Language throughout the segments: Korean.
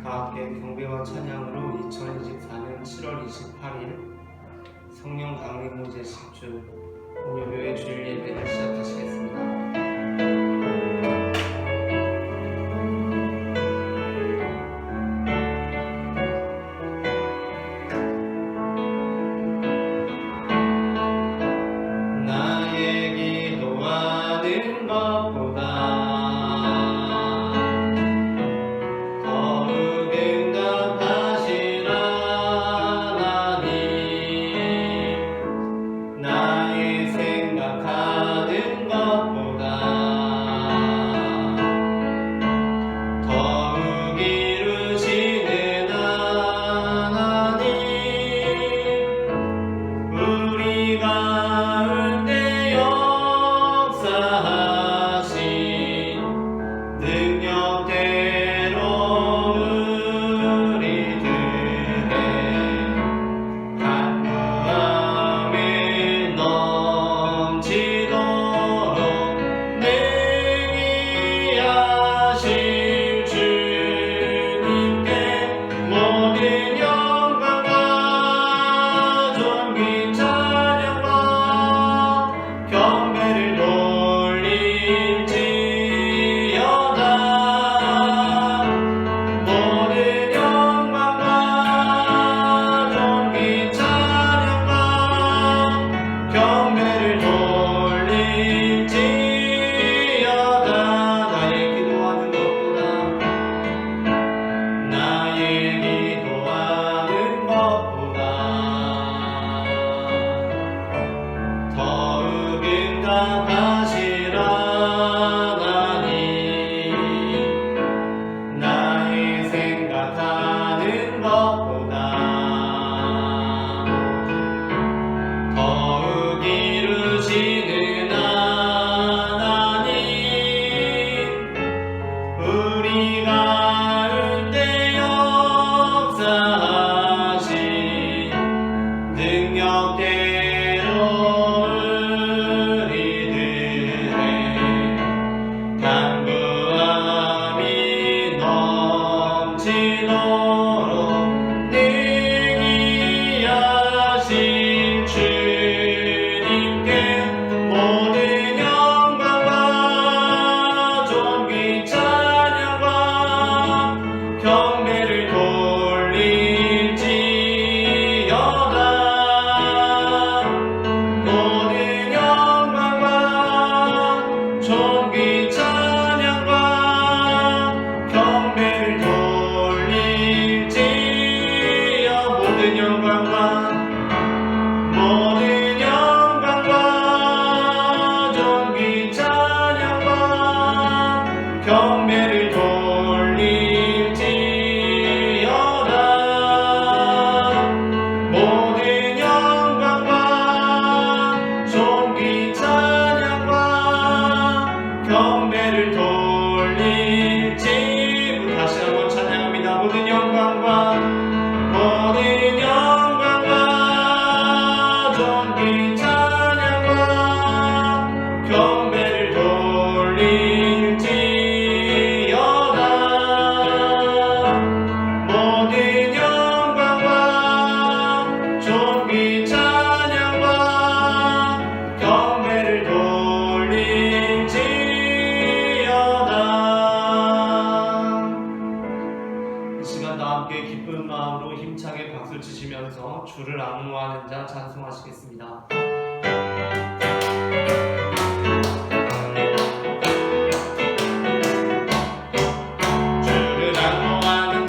다 함께 경배와 찬양으로 2024년 7월 28일 성령 강림모 제10주 오늘교회 주일 예배를 시작하시겠습니다. 주를 악무하는 자 찬송하시겠습니다. 주 악무하는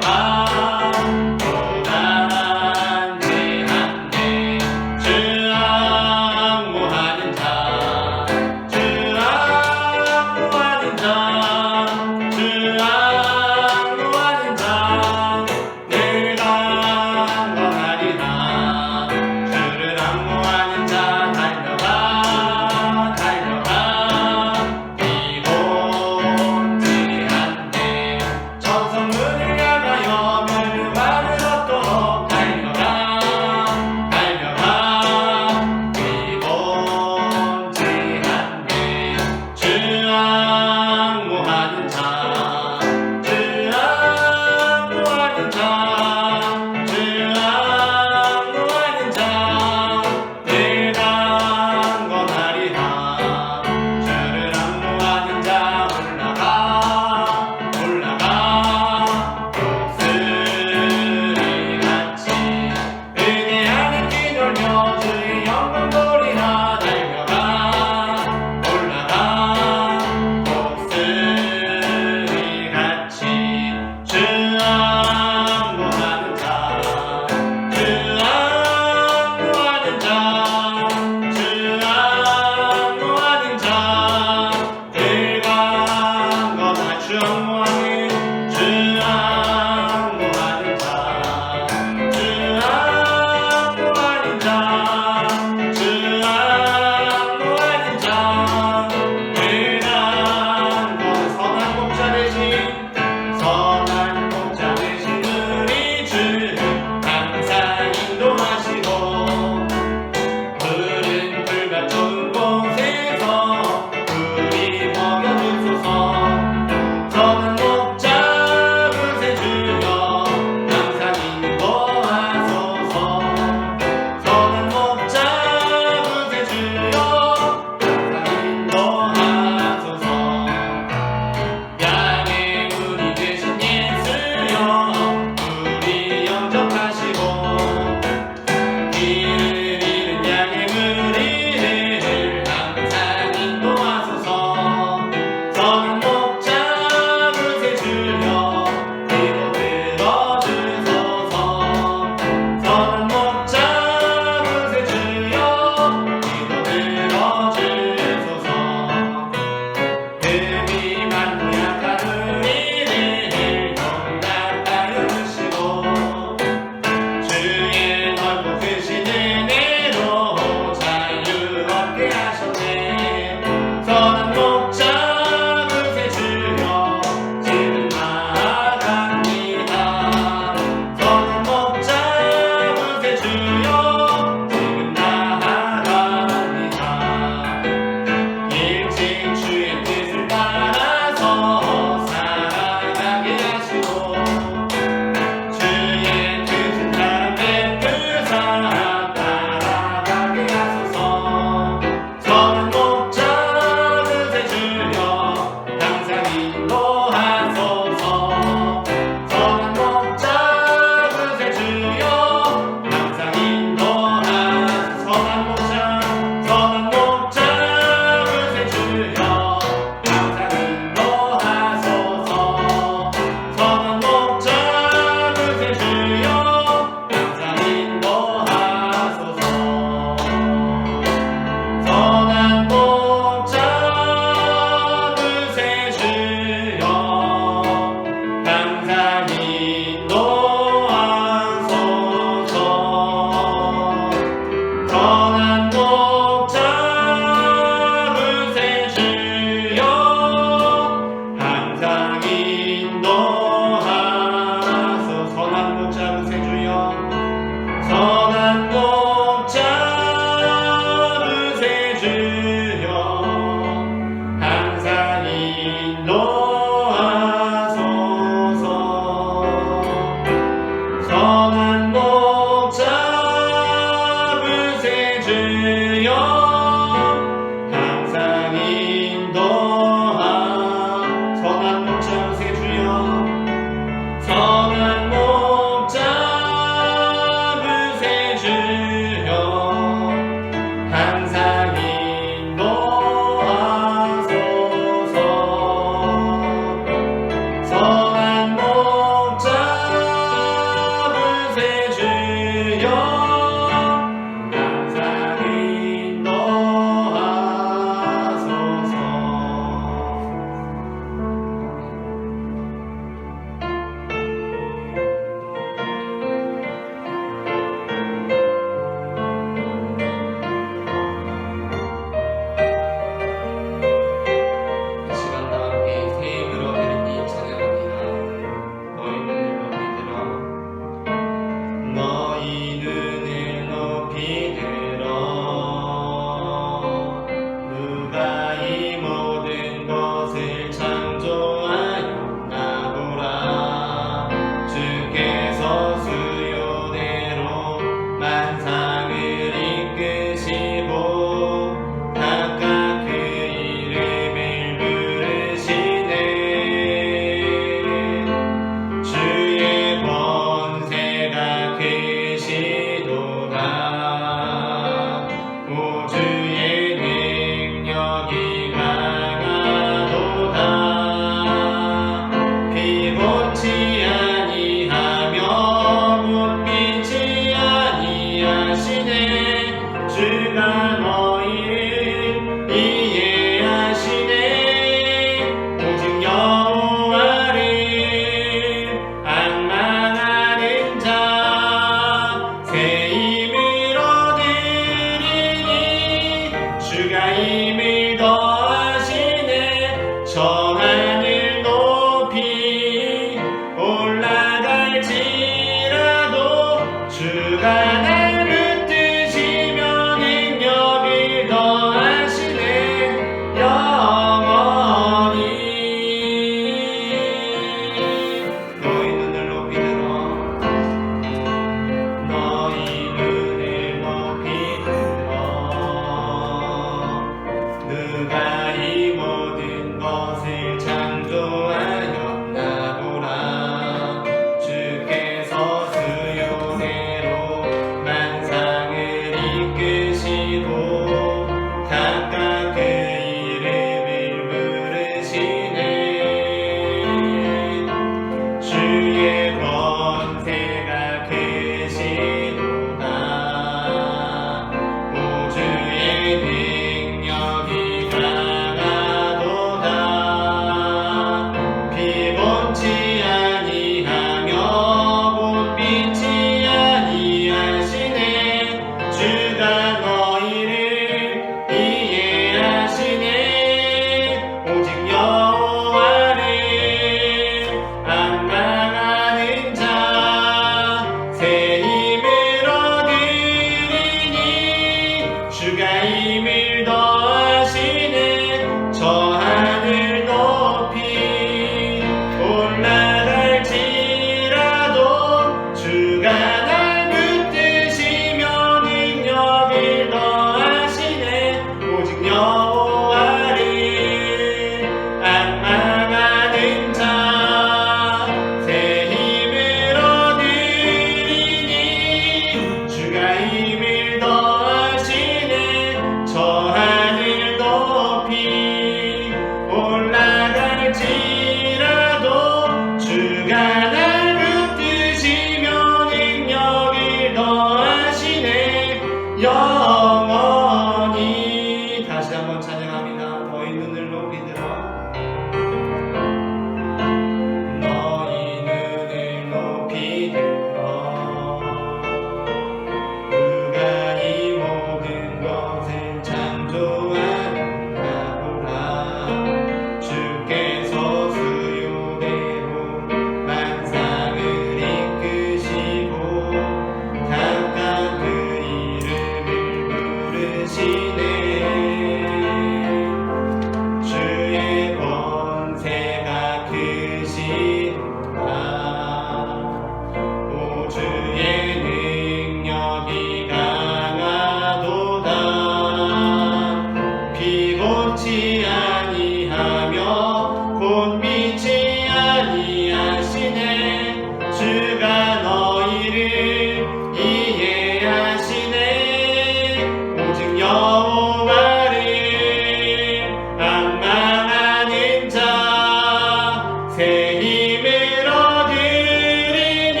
새 힘을 얻으리니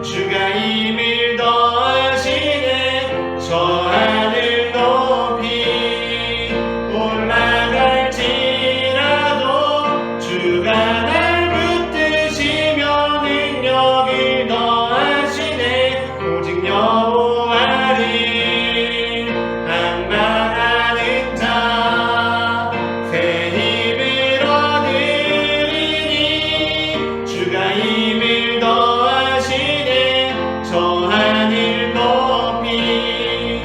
주가 힘을 더하시네. 저 하늘 높이 올라갈지라도 주가 날 붙드시며 능력을 더하시네. 오직 여호와를 앙망하는 자 새 힘을 얻으리니 주가 힘을 더하시네. 저 하늘 높이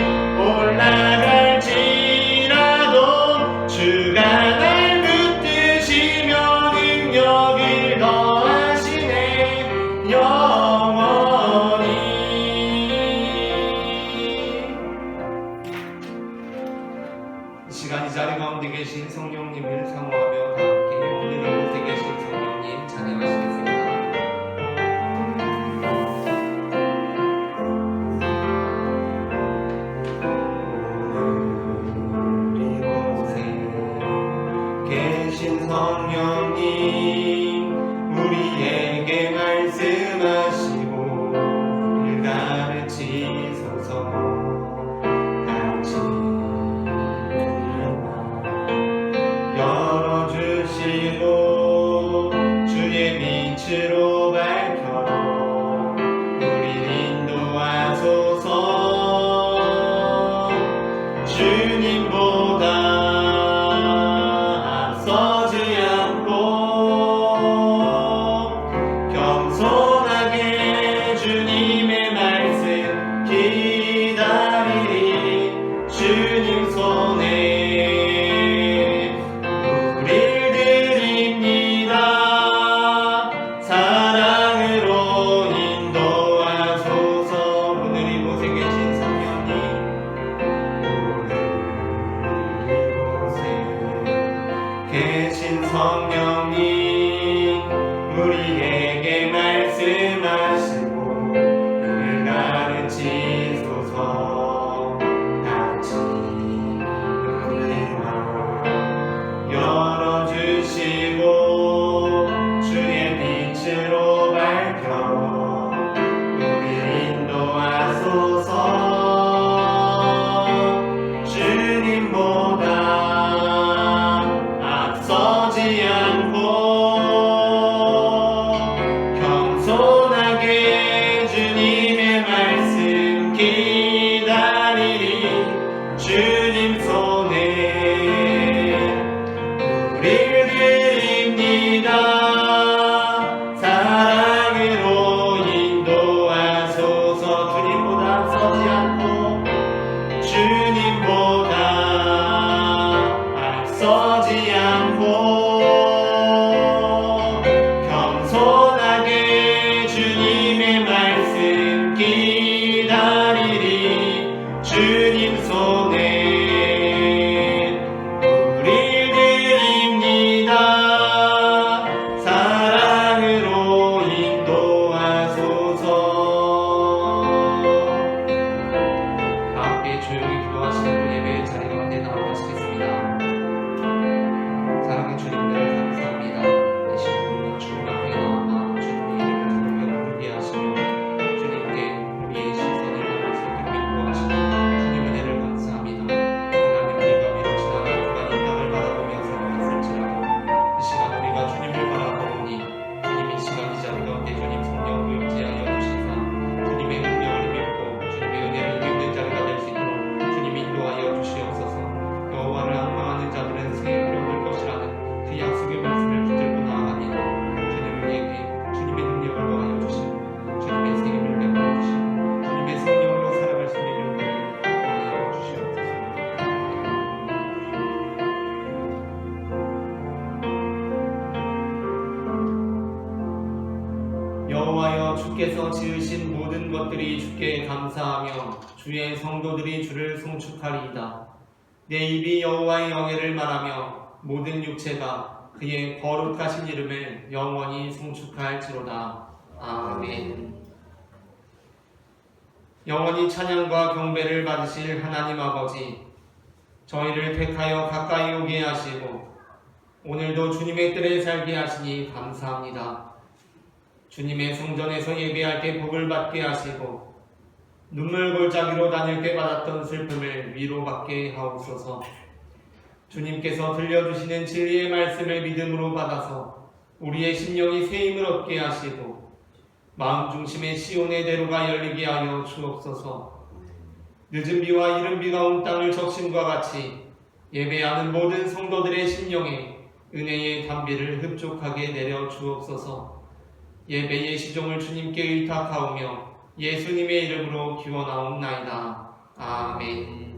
올라갈지라도 주가 날 붙드시며 능력을 더하시네. 영원히. 이 시간 이 자리 가운데 계신 성령님을 사모하며 다 함께 오늘 이곳에 계신 성령님 찬양하시겠습니다. 계신 성령님 우리에게 말씀하시고 우리를 가르치소서. 같이 열어주시고 주의 빛으로 밝혀 우리를 인도하소서. 주님보다 서지 않고 겸손하게 주님의 말씀 기다리리. 주님 손에 우릴 드립니다. 사랑으로 인도하소서. 오늘 이곳에 계신 성령님 계신 성령님 우리에게 말씀하시고 우리를 가르치소서. 같이 은혜와 열어주시고 주의 빛으로 밝혀 우리를 인도하소서. 주님보다 서지 않고 겸손하게 주님의 말씀 기다리리. 주님 손에 우릴 드립니다. 사랑으로 인도하소서. 주님보다 서지 않고 주님보다 앞서지 않고 겸손하게 주님의 말씀 기다리리. 주님 손에 우릴 드립니다. 사랑으로 인도하소서. 함께 조용히 기도하시는 예배의 자리 가운데 나아가시겠습니다. 사랑의 주님들 감사합니다. 이 시간도 주님 앞에 나아가 주님의 이름을 부르며 부르게 하시며 주님께 우리의 시선을 향해서 깊이 인도하시는 주님 은혜를 감사합니다. 하나님 우리가 위로 지나가 누가 이 땅을 바라보며 살아갔을지라도 이 시간 우리가 주님을 바라보니 주님 이 시간 이 자리 가운데 주님 성령으로 임재하여 주시사 주님의 능력을 믿고 주님의 은혜를 입는 자리가 될 수 있도록 주님 인도하여 주시옵소서. 여호와를 앙망하는 자들은 새 힘을 얻을 것이라는 그 약속의 말씀을 붙들고 나아갑니다. 주님 우리에게 주님의 능력을 더하여 주시고 주님의 새 힘을 내버려 주시고 주님의 성령으로 살아갈 수 있는 용기를 더하여 주시옵소서. 여호와여 주께서 지으신 모든 것들이 주께 감사하며 주의 성도들이 주를 송축하리이다. 내 입이 여호와의 영예를 말하며 모든 육체가 그의 거룩하신 이름을 영원히 송축할지로다. 아멘. 영원히 찬양과 경배를 받으실 하나님 아버지, 저희를 택하여 가까이 오게 하시고 오늘도 주님의 뜰에 살게 하시니 감사합니다. 주님의 성전에서 예배할 때 복을 받게 하시고 눈물 골짜기로 다닐 때 받았던 슬픔을 위로받게 하옵소서. 주님께서 들려주시는 진리의 말씀을 믿음으로 받아서 우리의 심령이 새 힘을 얻게 하시고 마음 중심의 시온의 대로가 열리게 하여 주옵소서. 늦은 비와 이른 비가 온 땅을 적심과 같이 예배하는 모든 성도들의 심령에 은혜의 담비를 흡족하게 내려 주옵소서. 예배의 시종을 주님께 의탁하오며 예수님의 이름으로 기원하옵나이다. 아멘.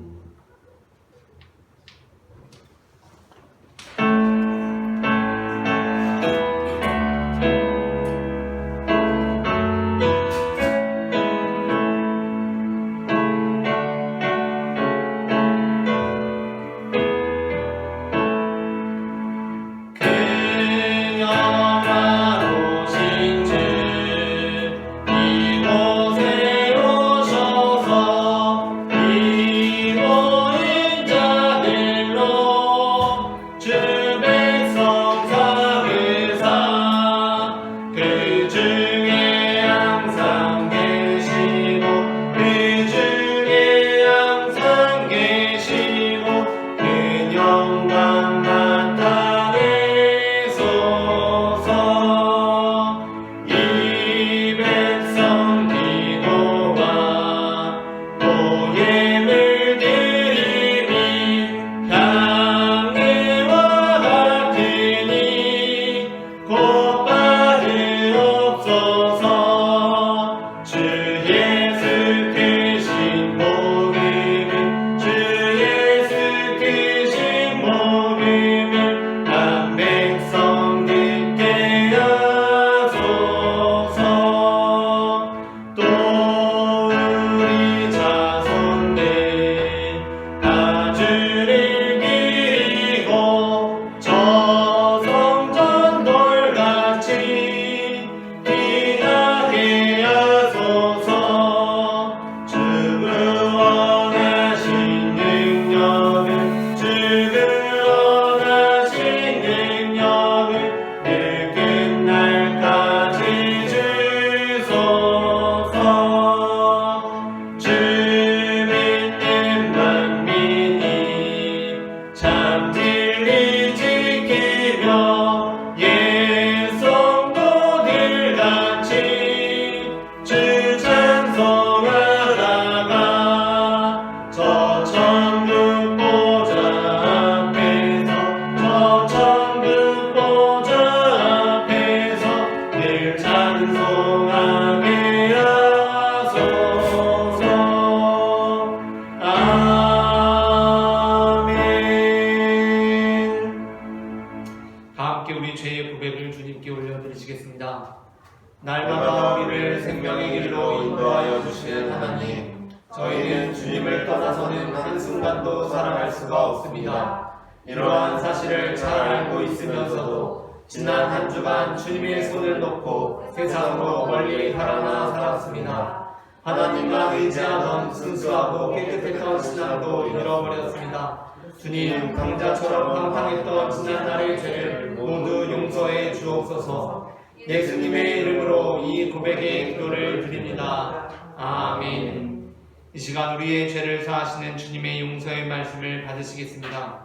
날마다 우리를 생명의 길로 인도하여 주시는 하나님, 저희는 주님을 떠나서는 한순간도 살아갈 수가 없습니다. 이러한 사실을 잘 알고 있으면서도 지난 한 주간 주님의 손을 놓고 세상으로 멀리 달아나 살았습니다. 하나님만 의지하던 순수하고 깨끗했던 신앙도 잃어버렸습니다. 주님, 강자처럼 방탕했던 지난날의 죄를 모두 용서해 주옵소서. 예수님의 이름으로 이 고백의 기도를 드립니다. 아멘. 이 시간 우리의 죄를 사하시는 주님의 용서의 말씀을 받으시겠습니다.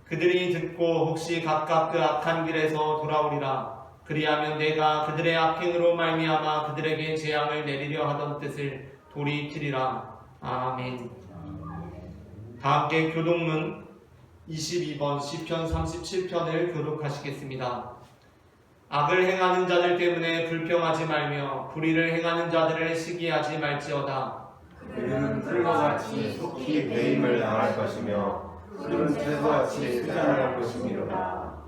그들이 듣고 혹시 각각 그 악한 길에서 돌아오리라. 그리하면 내가 그들의 악행으로 말미암아 그들에게 재앙을 내리려 하던 뜻을 돌이키리라. 아멘. 다 함께 교동문 22번 시편 37편을 교독하시겠습니다. 악을 행하는 자들 때문에 불평하지 말며 불의를 행하는 자들을 시기하지 말지어다. 그들은 풀과 같이 속히 배임을 당할 것이며 푸른 채소와 같이 쇠잔할 것이니라.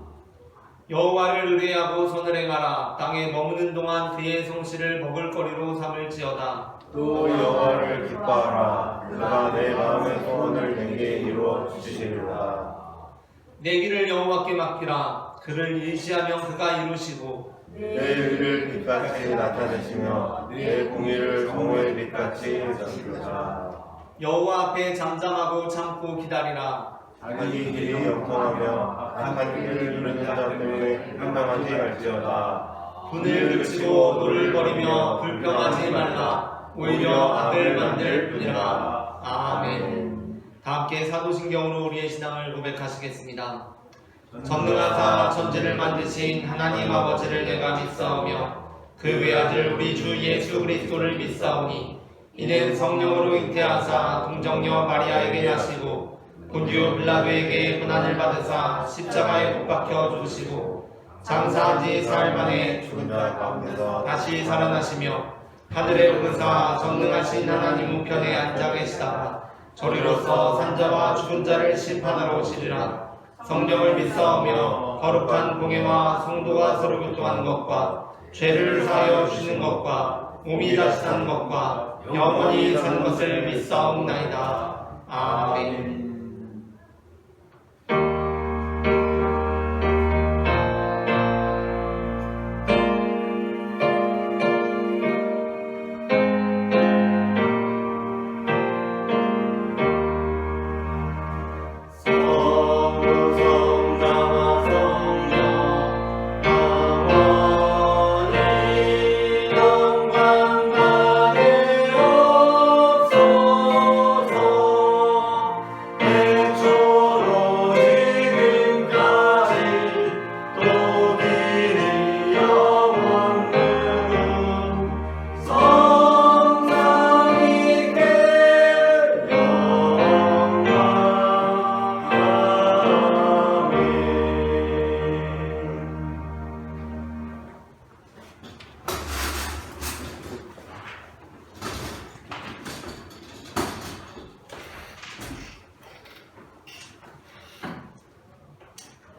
여호와를 의뢰하고 선을 행하라. 땅에 머무는 동안 그의 성실을 먹을거리로 삼을지어다. 또 여호와를 기뻐하라. 그가 내 마음의 소원을 내게 이루어 주시리라. 내 길을 여호와께 맡기라. 그를 의지하면 그가 이루시고 내 의를 빛같이 나타내시며 내 공의를 정오의 빛같이 해주시리라. 여호와 앞에 잠잠하고 참고 기다리라. 자기 길이 영통하며 악한 길을 누르는 자 때문에 평강하지 말지어다. 분을 그치고 노를 버리며 불평하지 말라. 오히려 악을 만들 뿐이라. 아멘. 다 함께 사도신경으로 우리의 신앙을 고백하시겠습니다. 전능하사 천지를 만드신 하나님 아버지를 내가 믿사오며 그 외아들 우리 주 예수 그리스도를 믿사오니 이는 성령으로 잉태하사 동정녀 마리아에게 나시고 본디오 빌라도에게 고난을 받으사 십자가에 못 박혀 죽으시고 장사한 지 사흘 만에 죽은 자 가운데서 다시 살아나시며 하늘에 오르사 전능하신 하나님 우편에 앉아 계시다가 저리로서 산자와 죽은 자를 심판하러 오시리라. 성령을 믿사오며 거룩한 공예와 성도가 서로 교통하는 것과 죄를 사하여 주시는 것과 몸이 다시 사는 것과 영원히 사는 것을 믿사옵나이다. 아멘.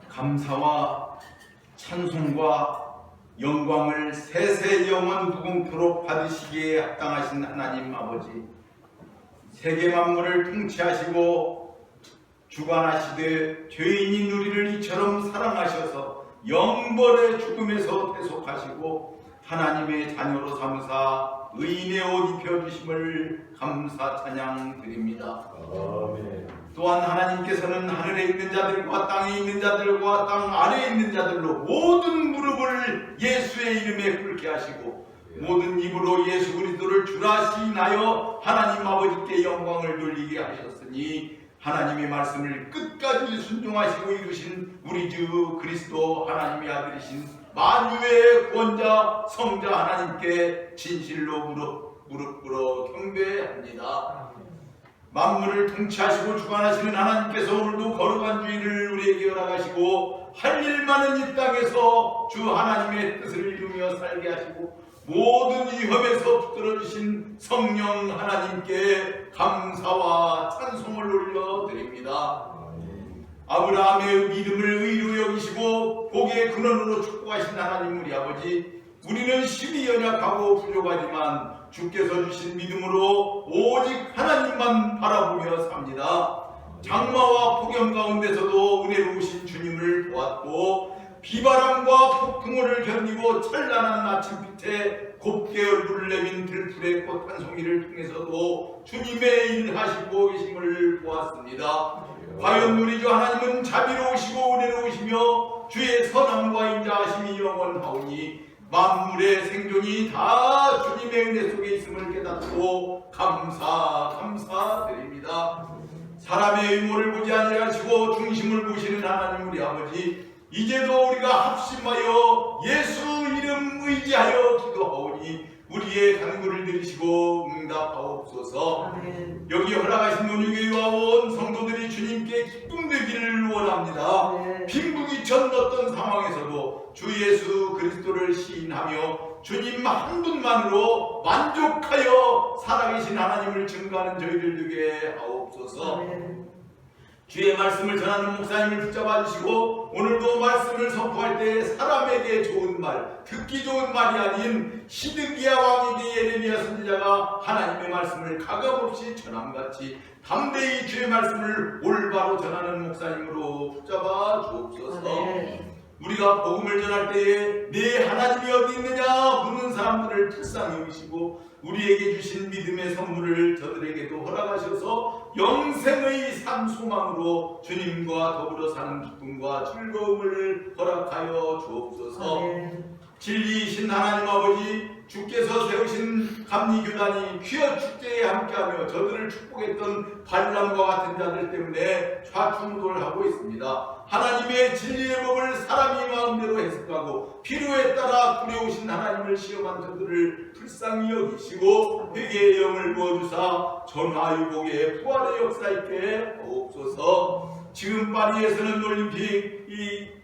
감사와 찬송과 영광을 세세 영원 무궁토록 받으시기에 합당하신 하나님 아버지, 세계 만물을 통치하시고 주관하시되 죄인인 우리를 이처럼 사랑하셔서 영벌의 죽음에서 대속하시고 하나님의 자녀로 삼으사 의인의 옷 입혀주심을 감사 찬양 드립니다. 아멘. 또한 하나님께서는 하늘에 있는 자들과 땅에 있는 자들과 땅 아래에 있는 자들로 모든 무릎을 예수의 이름에 꿇게 하시고 모든 입으로 예수 그리스도를 주라 시인하여 하나님 아버지께 영광을 돌리게 하셨으니 하나님의 말씀을 끝까지 순종하시고 이루신 우리 주 그리스도 하나님의 아들이신 만유의 구원자 성자 하나님께 진실로 무릎 꿇어 경배합니다. 만물을 통치하시고 주관하시는 하나님께서 오늘도 거룩한 주일을 우리에게 허락하시고 할 일 많은 이 땅에서 주 하나님의 뜻을 이루며 살게 하시고 모든 위험에서 붙들어주신 성령 하나님께 감사와 찬송을 올려드립니다. 아브라함의 믿음을 의로 여기시고 복의 근원으로 축복하신 하나님 우리 아버지, 우리는 심히 연약하고 부족하지만 주께서 주신 믿음으로 오직 하나님만 바라보며 삽니다. 장마와 폭염 가운데서도 은혜로우신 주님을 보았고 비바람과 폭풍우를 견디고 찬란한 아침빛에 곱게 얼굴을 내민 들풀의 꽃 한 송이를 통해서도 주님의 일하시고 계심을 보았습니다. 과연 우리 주 하나님은 자비로우시고 은혜로우시며 주의 선함과 인자하심이 영원하오니 만물의 생존이 다 주님의 은혜 속에 있음을 깨닫고 감사드립니다. 사람의 의모를 보지 아니하시고 중심을 보시는 하나님 우리 아버지, 이제도 우리가 합심하여 예수 이름 의지하여 기도하오니 우리의 간구를 들으시고 응답하옵소서. 아멘. 여기 허락하신 논유교회와 온 성도들이 주님께 기쁨 되기를 원합니다. 네. 빈부귀천 어떤 상황에서도 주 예수 그리스도를 시인하며 주님 한 분만으로 만족하여 살아계신 하나님을 증거하는 저희들 되게 하옵소서. 아멘. 주의 말씀을 전하는 목사님을 붙잡아 주시고 오늘도 말씀을 선포할 때 사람에게 좋은 말, 듣기 좋은 말이 아닌 시드기야 왕에게 예레미야 선지자가 하나님의 말씀을 가감없이 전함같이 담대히 주의 말씀을 올바로 전하는 목사님으로 붙잡아 주옵소서. 우리가 복음을 전할 때에 네 하나님이 어디 있느냐 묻는 사람들을 불쌍히 여기시고 우리에게 주신 믿음의 선물을 저들에게도 허락하셔서 영생의 삶 소망으로 주님과 더불어 사는 기쁨과 즐거움을 허락하여 주옵소서. 진리이신 하나님 아버지, 주께서 세우신 감리교단이 퀴어 축제에 함께하며 저들을 축복했던 발람과 같은 자들 때문에 좌충우돌하고 있습니다. 하나님의 진리의 법을 사람이 마음대로 해석하고 필요에 따라 두려우신 하나님을 시험한 저들을 불쌍히 여기시고 회개의 영을 부어주사 전화유복의 부활의 역사 있게 하옵소서. 지금 파리에서는 올림픽 이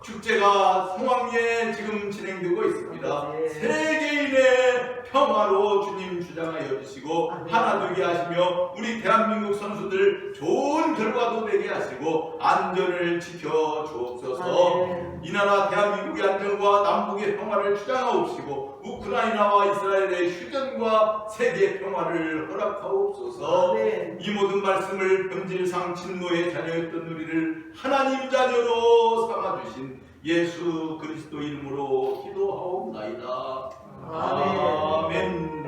축제가 성황리에 지금 진행되고 있습니다. 세계인의 평화로 주님 주장하여 주시고 하나 되게 하시며 우리 대한민국 선수들 좋은 결과도 되게 하시고 안전을 지켜 주옵소서. 이 나라 대한민국의 안전과 남북의 평화를 주장하옵시고 우크라이나와 이스라엘의 휴전과 세계 평화를 허락하옵소서. 이 모든 말씀을 본질상 진노의 자녀였던 우리를 하나님 자녀로 삼아주신 예수 그리스도 이름으로 기도하옵나이다. 아멘.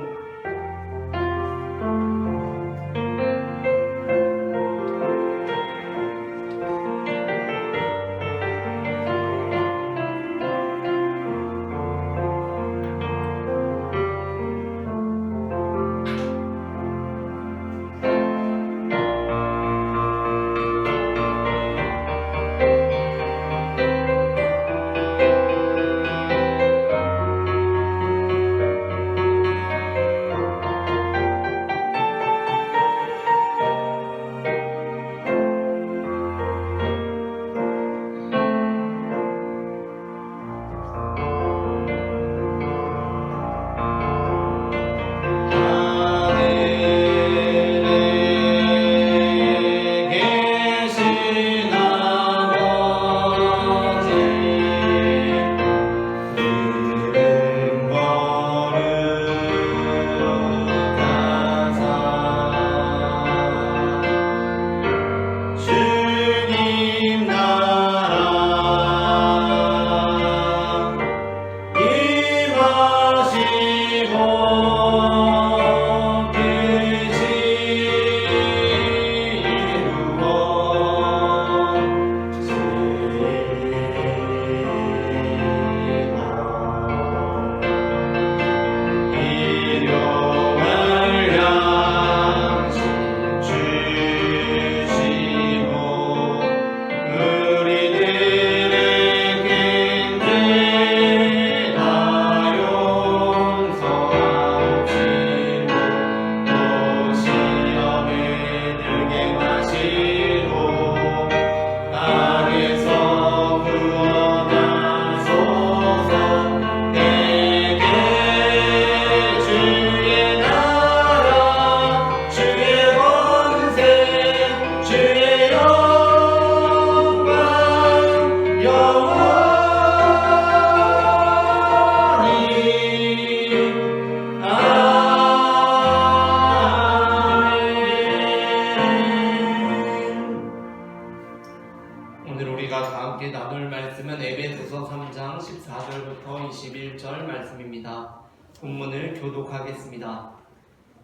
에베소서 3장 14절부터 21절 말씀입니다. 본문을 교독하겠습니다.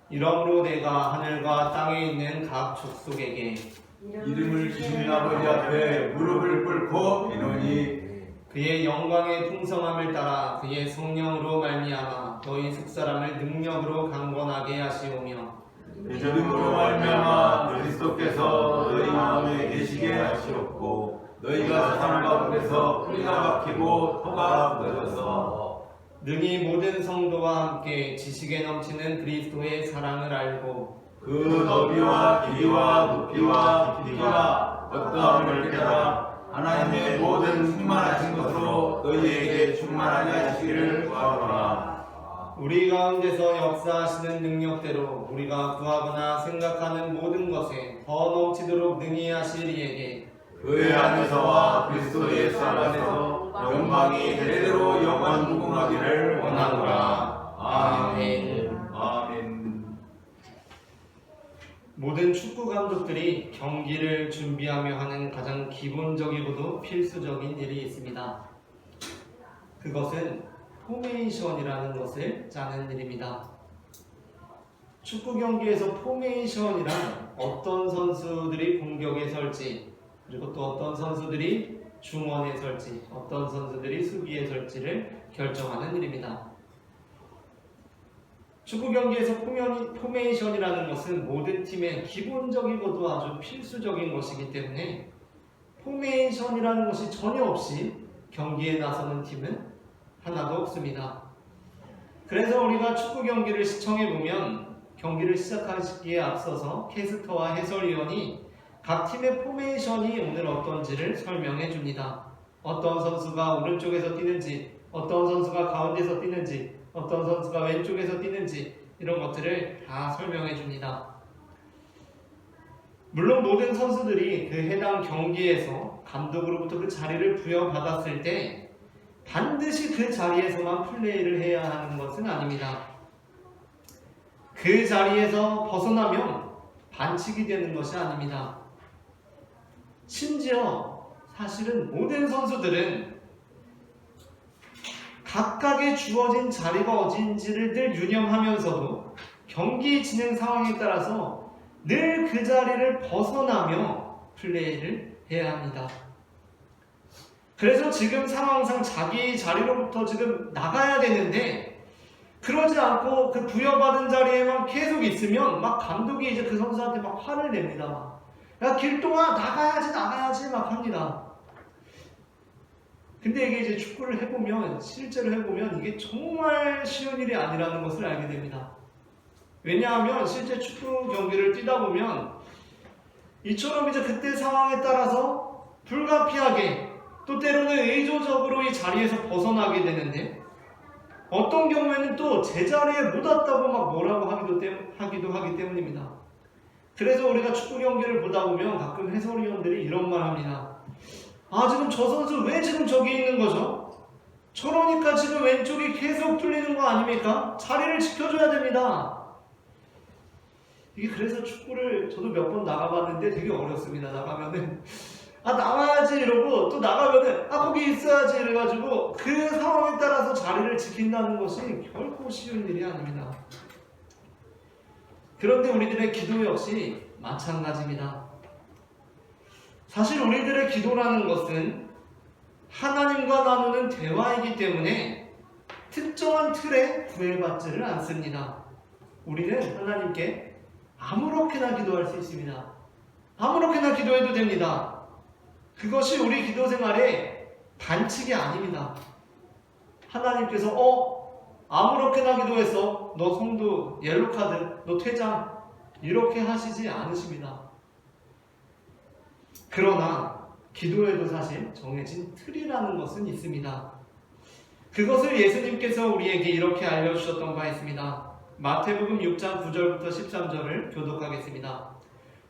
이러므로 내가 하늘과 땅에 있는 각 족속에게 이름을 주신 아버지 앞에 무릎을 꿇고 비노니 그의 영광의 풍성함을 따라 그의 성령으로 말미암아 너희 속사람을 능력으로 강건하게 하시오며 믿음으로 말미암아 그리스도께서 너희 마음에 계시게 하시옵고 너희가 사람 가운데서 뿌리가 박히고 토가 묻어져서 능히 모든 성도와 함께 지식에 넘치는 그리스도의 사랑을 알고 그 너비와 길이와 높이와 깊이가 어떠함을 깨달아 하나님의 모든 충만하신 것으로 너희에게 충만하게 하시기를 구하노라. 우리 가운데서 역사하시는 능력대로 우리가 구하거나 생각하는 모든 것에 더 넘치도록 능히 하실 이에게 그의 안에서와 그리스도 예수 안에서 영광이 대대로 영원 무궁하기를 원하노라. 아멘. 아멘. 모든 축구 감독들이 경기를 준비하며 하는 가장 기본적이고도 필수적인 일이 있습니다. 그것은 포메이션이라는 것을 짜는 일입니다. 축구 경기에서 포메이션이란 어떤 선수들이 공격에 설지, 그리고 또 어떤 선수들이 중원에 설지, 어떤 선수들이 수비에 설지를 결정하는 일입니다. 축구 경기에서 포메이션이라는 것은 모든 팀의 기본적이고도 아주 필수적인 것이기 때문에 포메이션이라는 것이 전혀 없이 경기에 나서는 팀은 하나도 없습니다. 그래서 우리가 축구 경기를 시청해보면 경기를 시작하기에 앞서서 캐스터와 해설위원이 각 팀의 포메이션이 오늘 어떤지를 설명해 줍니다. 어떤 선수가 오른쪽에서 뛰는지, 어떤 선수가 가운데서 뛰는지, 어떤 선수가 왼쪽에서 뛰는지 이런 것들을 다 설명해 줍니다. 물론 모든 선수들이 그 해당 경기에서 감독으로부터 그 자리를 부여받았을 때 반드시 그 자리에서만 플레이를 해야 하는 것은 아닙니다. 그 자리에서 벗어나면 반칙이 되는 것이 아닙니다. 심지어 사실은 모든 선수들은 각각의 주어진 자리가 어딘지를 늘 유념하면서도 경기 진행 상황에 따라서 늘 그 자리를 벗어나며 플레이를 해야 합니다. 그래서 지금 상황상 자기 자리로부터 지금 나가야 되는데 그러지 않고 그 부여받은 자리에만 계속 있으면 막 감독이 이제 그 선수한테 막 화를 냅니다. 야, 길동아 나가야지 막 합니다. 근데 이게 이제 축구를 해보면, 실제로 해보면 이게 정말 쉬운 일이 아니라는 것을 알게 됩니다. 왜냐하면 실제 축구 경기를 뛰다 보면 이처럼 이제 그때 상황에 따라서 불가피하게 또 때로는 의도적으로 이 자리에서 벗어나게 되는데 어떤 경우에는 또 제자리에 못 왔다고 막 뭐라고 하기도 하기 때문입니다. 그래서 우리가 축구 경기를 보다 보면 가끔 해설위원들이 이런 말 합니다. 아, 지금 저 선수 왜 지금 저기 있는 거죠? 저러니까 지금 왼쪽이 계속 뚫리는 거 아닙니까? 자리를 지켜줘야 됩니다. 이게 그래서 축구를 저도 몇 번 나가봤는데 되게 어렵습니다. 나가면은 아, 나와야지 이러고 또 나가면은 아, 거기 있어야지 이래가지고 그 상황에 따라서 자리를 지킨다는 것이 결코 쉬운 일이 아닙니다. 그런데 우리들의 기도 역시 마찬가지입니다. 사실 우리들의 기도라는 것은 하나님과 나누는 대화이기 때문에 특정한 틀에 구애받지를 않습니다. 우리는 하나님께 아무렇게나 기도할 수 있습니다. 아무렇게나 기도해도 됩니다. 그것이 우리 기도 생활의 반칙이 아닙니다. 하나님께서 아무렇게나 기도해서 너 성도 옐로카드, 너 퇴장 이렇게 하시지 않으십니다. 그러나 기도에도 사실 정해진 틀이라는 것은 있습니다. 그것을 예수님께서 우리에게 이렇게 알려주셨던 바 있습니다. 마태복음 6장 9절부터 13절을 교독하겠습니다.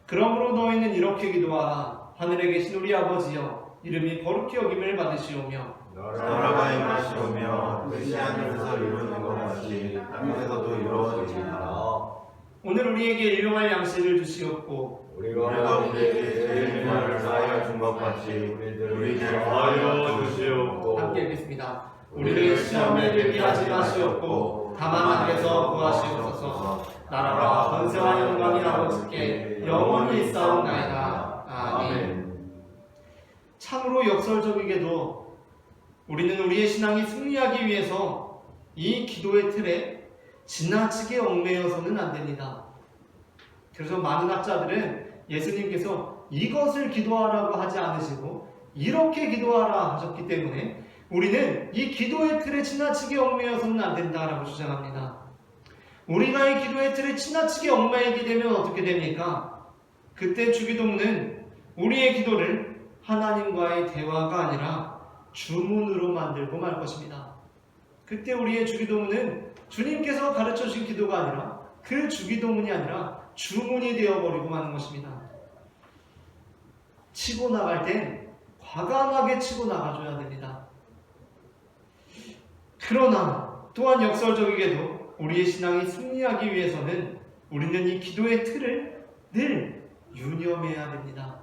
그러므로 너희는 이렇게 기도하라. 하늘에 계신 우리 아버지여, 이름이 거룩히 여김을 받으시오며 나라가 임하시오며 뜻이 하늘에서 이루어진 것 같이 땅에서도 이루어지리이다. 오늘 우리에게 일용할 양식을 주시옵고 우리가 우리에게 제일 말을 사하여 준 것 같이 우리를 사하여 주시옵고. 함께 읽겠습니다. 우리를 시험에 들게 하지 마시옵고 다만 악에서 구하시옵소서. 나라와 권세와 영광이 아버지께 영원히 있사옵나이다. 아멘. 참으로 역설적이게도 우리는 우리의 신앙이 승리하기 위해서 이 기도의 틀에 지나치게 얽매여서는 안 됩니다. 그래서 많은 학자들은 예수님께서 이것을 기도하라고 하지 않으시고 이렇게 기도하라 하셨기 때문에 우리는 이 기도의 틀에 지나치게 얽매여서는 안 된다라고 주장합니다. 우리가 이 기도의 틀에 지나치게 얽매이게 되면 어떻게 됩니까? 그때 주기도문은 우리의 기도를 하나님과의 대화가 아니라 주문으로 만들고 말 것입니다. 그때 우리의 주기도문은 주님께서 가르쳐 주신 기도가 아니라 그 주기도문이 아니라 주문이 되어버리고 마는 것입니다. 치고 나갈 땐 과감하게 치고 나가줘야 됩니다. 그러나 또한 역설적이게도 우리의 신앙이 승리하기 위해서는 우리는 이 기도의 틀을 늘 유념해야 됩니다.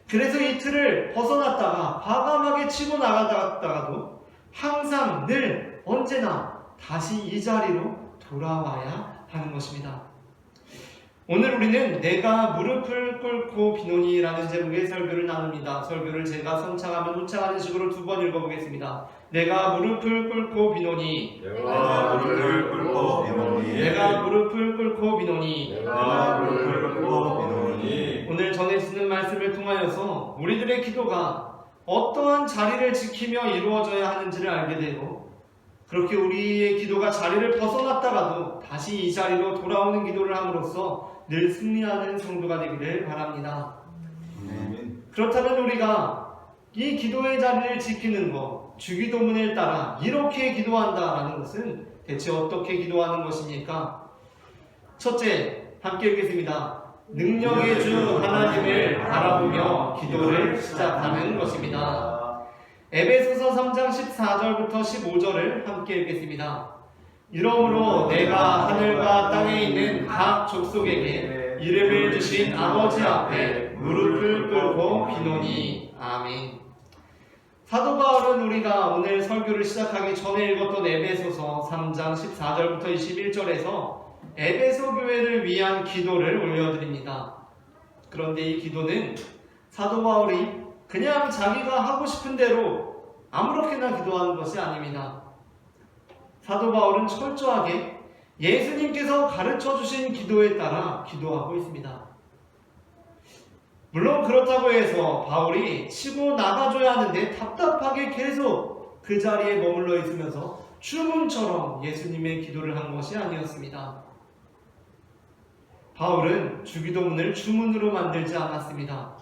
그래서 이 틀을 벗어났다가 과감하게 치고 나가다가도 항상 늘 언제나 다시 이 자리로 돌아와야 하는 것입니다. 오늘 우리는 내가 무릎을 꿇고 비노니라는 제목의 설교를 나눕니다. 설교를 제가 선창하면 후창하는 식으로 2번 읽어보겠습니다. 내가 무릎을 꿇고 비노니, 내가 무릎을 꿇고 비노니, 내가 무릎을 꿇고 비노니. 내가 무릎을 꿇고 비노니. 오늘 전해지는 말씀을 통하여서 우리들의 기도가 어떠한 자리를 지키며 이루어져야 하는지를 알게 되고, 그렇게 우리의 기도가 자리를 벗어났다가도 다시 이 자리로 돌아오는 기도를 함으로써 늘 승리하는 성도가 되기를 바랍니다. 그렇다면 우리가 이 기도의 자리를 지키는 것, 주기도문을 따라 이렇게 기도한다라는 것은 대체 어떻게 기도하는 것입니까? 첫째, 함께 읽겠습니다. 능력의 주 하나님을 바라보며 기도를 시작하는 것입니다. 에베소서 3장 14절부터 15절을 함께 읽겠습니다. 이러므로 내가 하늘과 땅에 있는 각 족속에게 이름을 주신 아버지 앞에 무릎을 꿇고 비노니. 아멘. 사도 바울은 우리가 오늘 설교를 시작하기 전에 읽었던 에베소서 3장 14절부터 21절에서 에베소 교회를 위한 기도를 올려드립니다. 그런데 이 기도는 사도 바울이 그냥 자기가 하고 싶은 대로 아무렇게나 기도하는 것이 아닙니다. 사도 바울은 철저하게 예수님께서 가르쳐 주신 기도에 따라 기도하고 있습니다. 물론 그렇다고 해서 바울이 치고 나가줘야 하는데 답답하게 계속 그 자리에 머물러 있으면서 주문처럼 예수님의 기도를 한 것이 아니었습니다. 바울은 주기도문을 주문으로 만들지 않았습니다.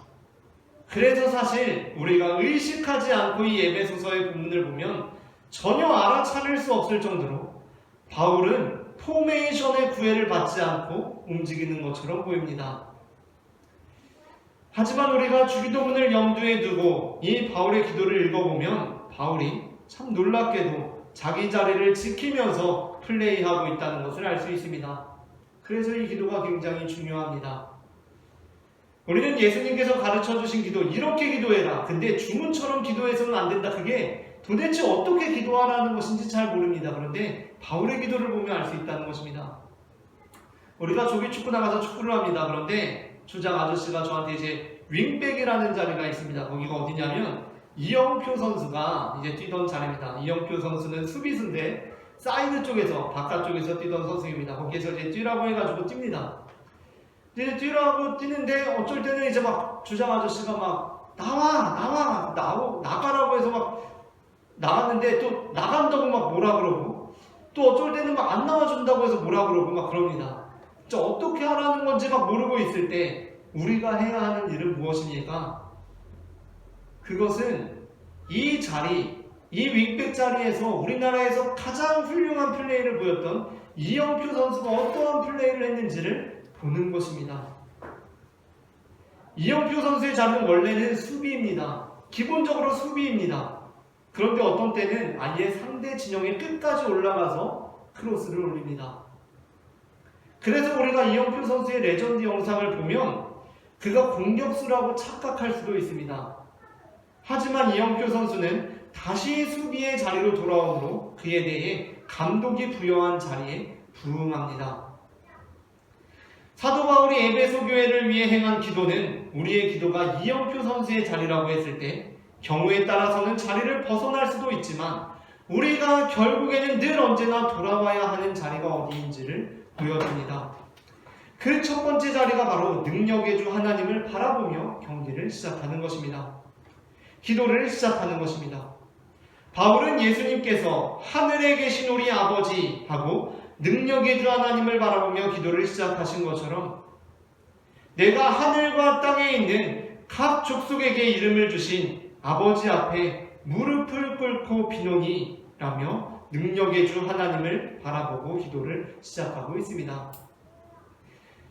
그래서 사실 우리가 의식하지 않고 이 에베소서의 본문을 보면 전혀 알아차릴 수 없을 정도로 바울은 포메이션의 구애를 받지 않고 움직이는 것처럼 보입니다. 하지만 우리가 주기도문을 염두에 두고 이 바울의 기도를 읽어보면 바울이 참 놀랍게도 자기 자리를 지키면서 플레이하고 있다는 것을 알 수 있습니다. 그래서 이 기도가 굉장히 중요합니다. 우리는 예수님께서 가르쳐 주신 기도, 이렇게 기도해라. 근데 주문처럼 기도해서는 안 된다. 그게 도대체 어떻게 기도하라는 것인지 잘 모릅니다. 그런데 바울의 기도를 보면 알 수 있다는 것입니다. 우리가 조기 축구 나가서 축구를 합니다. 그런데 주장 아저씨가 저한테 이제 윙백이라는 자리가 있습니다. 거기가 어디냐면 이영표 선수가 이제 뛰던 자리입니다. 이영표 선수는 수비수인데 사이드 쪽에서 바깥쪽에서 뛰던 선수입니다. 거기에서 이제 뛰라고 해가지고 뜁니다. 이제 뛰라고 뛰는데 어쩔 때는 이제 막 주장 아저씨가 막 나가라고 해서 막 나갔는데 또 나간다고 막 뭐라 그러고 또 어쩔 때는 막 안 나와준다고 해서 뭐라 그러고 막 그럽니다. 진짜 어떻게 하라는 건지 막 모르고 있을 때 우리가 해야 하는 일은 무엇입니까? 그것은 이 자리, 이 윙백 자리에서 우리나라에서 가장 훌륭한 플레이를 보였던 이영표 선수가 어떠한 플레이를 했는지를 보는 것입니다. 이영표 선수의 자리는 원래는 수비입니다. 기본적으로 수비입니다. 그런데 어떤 때는 아예 상대 진영의 끝까지 올라가서 크로스를 올립니다. 그래서 우리가 이영표 선수의 레전드 영상을 보면 그가 공격수라고 착각할 수도 있습니다. 하지만 이영표 선수는 다시 수비의 자리로 돌아오므로 그에 대해 감독이 부여한 자리에 부응합니다. 사도 바울이 에베소 교회를 위해 행한 기도는 우리의 기도가 이영표 선수의 자리라고 했을 때 경우에 따라서는 자리를 벗어날 수도 있지만 우리가 결국에는 늘 언제나 돌아와야 하는 자리가 어디인지를 보여줍니다. 그 첫 번째 자리가 바로 능력의 주 하나님을 바라보며 경기를 시작하는 것입니다. 기도를 시작하는 것입니다. 바울은 예수님께서 하늘에 계신 우리 아버지 하고 능력의 주 하나님을 바라보며 기도를 시작하신 것처럼 내가 하늘과 땅에 있는 각 족속에게 이름을 주신 아버지 앞에 무릎을 꿇고 비노니 라며 능력의 주 하나님을 바라보고 기도를 시작하고 있습니다.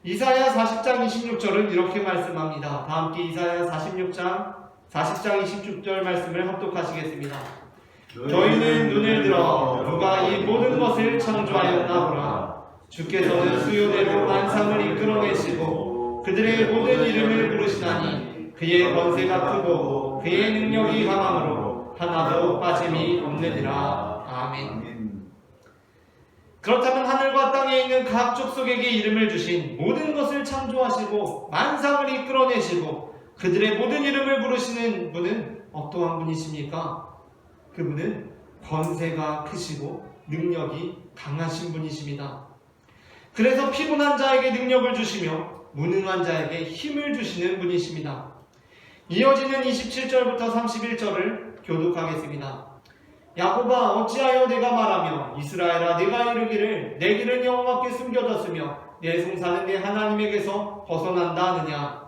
이사야 40장 26절은 이렇게 말씀합니다. 다 함께 이사야 40장 26절 말씀을 합독하시겠습니다. 너희는 눈을 들어 누가 이 모든 것을 창조하였나 보라. 주께서는 수요대로 만상을 이끌어내시고 그들의 모든 이름을 부르시나니 그의 권세가 크고 그의 능력이 강함으로 하나도 빠짐이 없느니라. 아멘. 그렇다면 하늘과 땅에 있는 각 족속에게 이름을 주신 모든 것을 창조하시고 만상을 이끌어내시고 그들의 모든 이름을 부르시는 분은 어떠한 분이십니까? 그분은 권세가 크시고 능력이 강하신 분이십니다. 그래서 피곤한 자에게 능력을 주시며 무능한 자에게 힘을 주시는 분이십니다. 이어지는 27절부터 31절을 교독하겠습니다. 야곱아 어찌하여 내가 말하며 이스라엘아 내가 이르기를 내 길은 여호와께 숨겨졌으며 내 송사는 내 하나님에게서 벗어난다 하느냐.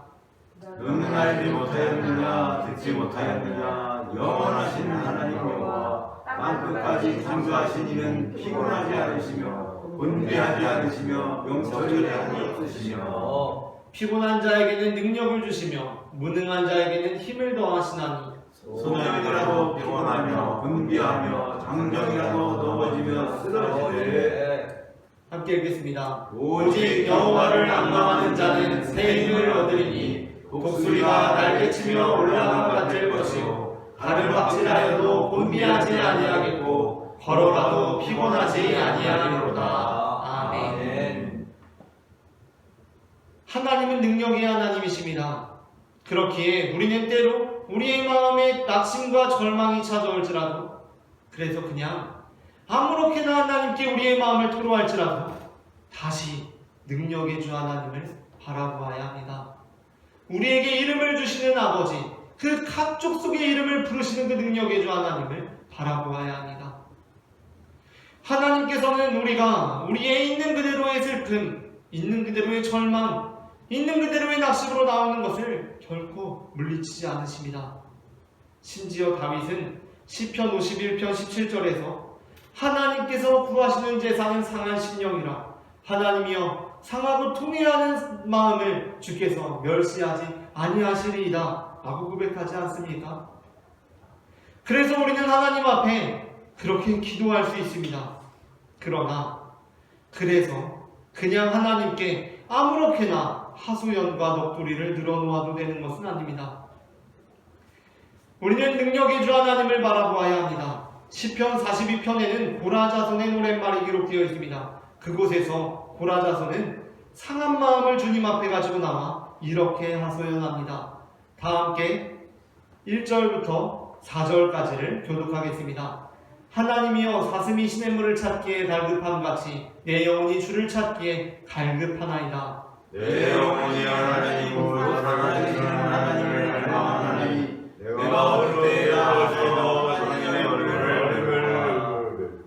너는 알지 못하였느냐 듣지 못하였느냐 영원하신 하나님 여호와 땅끝까지 창조하신 이는 피곤하지 않으시며 분비하지 않으시며 명철이 없으시며 피곤한 자에게는 능력을 주시며 무능한 자에게는 힘을 더하시나니 소년이라도 피곤하며 분비하며 장정이라도 넘어지며 쓰러지되. 함께 읽겠습니다. 오직 여호와를 낭망하는 자는 새 힘을 얻으리니 독수리가 날개치며 올라간 같을 것이요 하늘박질하여도 분비하지 아니하겠고 걸어가도 피곤하지 아니하리로다. 아멘. 하나님은 능력의 하나님이십니다. 그렇기에 우리는 때로 우리의 마음에 낙심과 절망이 찾아올지라도 그래서 그냥 아무렇게나 하나님께 우리의 마음을 토로할지라도 다시 능력의 주 하나님을 바라보아야 합니다. 우리에게 이름을 주시는 아버지, 그 각 족속의 이름을 부르시는 그 능력의 주 하나님을 바라보아야 합니다. 하나님께서는 우리가 우리의 있는 그대로의 슬픔, 있는 그대로의 절망, 있는 그대로의 낙심으로 나오는 것을 결코 물리치지 않으십니다. 심지어 다윗은 시편 51편 17절에서 하나님께서 구하시는 제사는 상한 심령이라 하나님이여 상하고 통회하는 마음을 주께서 멸시하지 아니하시리이다 라고 고백하지 않습니까? 그래서 우리는 하나님 앞에 그렇게 기도할 수 있습니다. 그러나 그래서 그냥 하나님께 아무렇게나 하소연과 넋두리를 늘어놓아도 되는 것은 아닙니다. 우리는 능력의 주 하나님을 바라보아야 합니다. 시편 42편에는 고라 자손의 노랫말이 기록되어 있습니다. 그곳에서 고라 자손은 상한 마음을 주님 앞에 가지고 나와 이렇게 하소연합니다. 다 함께 1절부터 4절까지를 교독하겠습니다. 하나님이여 사슴이 시냇물을 찾기에 갈급함같이 내 영혼이 주를 찾기에 갈급하나이다. 내 영혼이 하나님을 사랑하시는 하나님을 갈망하나니 내가 어릴 때야 주도 하나님의 얼굴을.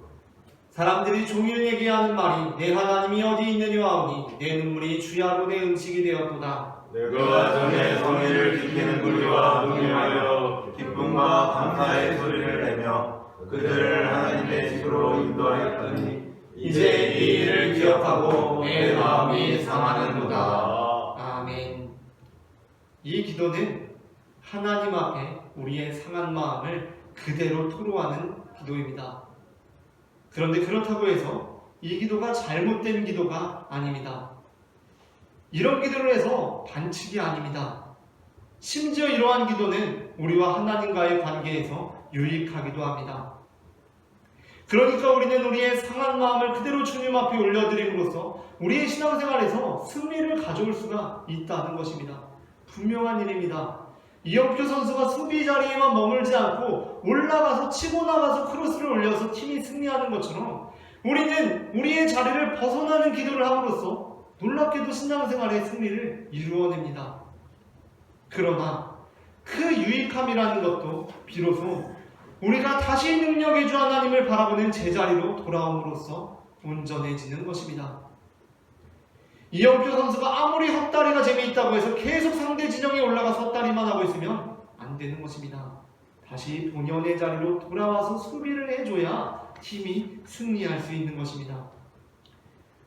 사람들이 종일 얘기하는 말이 내 하나님이 어디 있느냐 하오니 내 눈물이 주야로 내 음식이 되었도다. 내가 전에 성의를 지키는 우리와 동행하여 기쁨과 감사의 소리를 내며 그들을 하나님의 집으로 인도하였더니 이제 이 일을 기억하고 내 마음이 상하는도다. 아멘. 이 기도는 하나님 앞에 우리의 상한 마음을 그대로 토로하는 기도입니다. 그런데 그렇다고 해서 이 기도가 잘못된 기도가 아닙니다. 이런 기도를 해서 반칙이 아닙니다. 심지어 이러한 기도는 우리와 하나님과의 관계에서 유익하기도 합니다. 그러니까 우리는 우리의 상한 마음을 그대로 주님 앞에 올려드림으로써 우리의 신앙생활에서 승리를 가져올 수가 있다는 것입니다. 분명한 일입니다. 이영표 선수가 수비 자리에만 머물지 않고 올라가서 치고 나가서 크로스를 올려서 팀이 승리하는 것처럼 우리는 우리의 자리를 벗어나는 기도를 함으로써 놀랍게도 신앙생활의 승리를 이루어냅니다. 그러나 그 유익함이라는 것도 비로소 우리가 다시 능력의 주 하나님을 바라보는 제자리로 돌아옴으로써 온전해지는 것입니다. 이영표 선수가 아무리 헛다리가 재미있다고 해서 계속 상대 진영에 올라가서 헛다리만 하고 있으면 안 되는 것입니다. 다시 본연의 자리로 돌아와서 수비를 해줘야 팀이 승리할 수 있는 것입니다.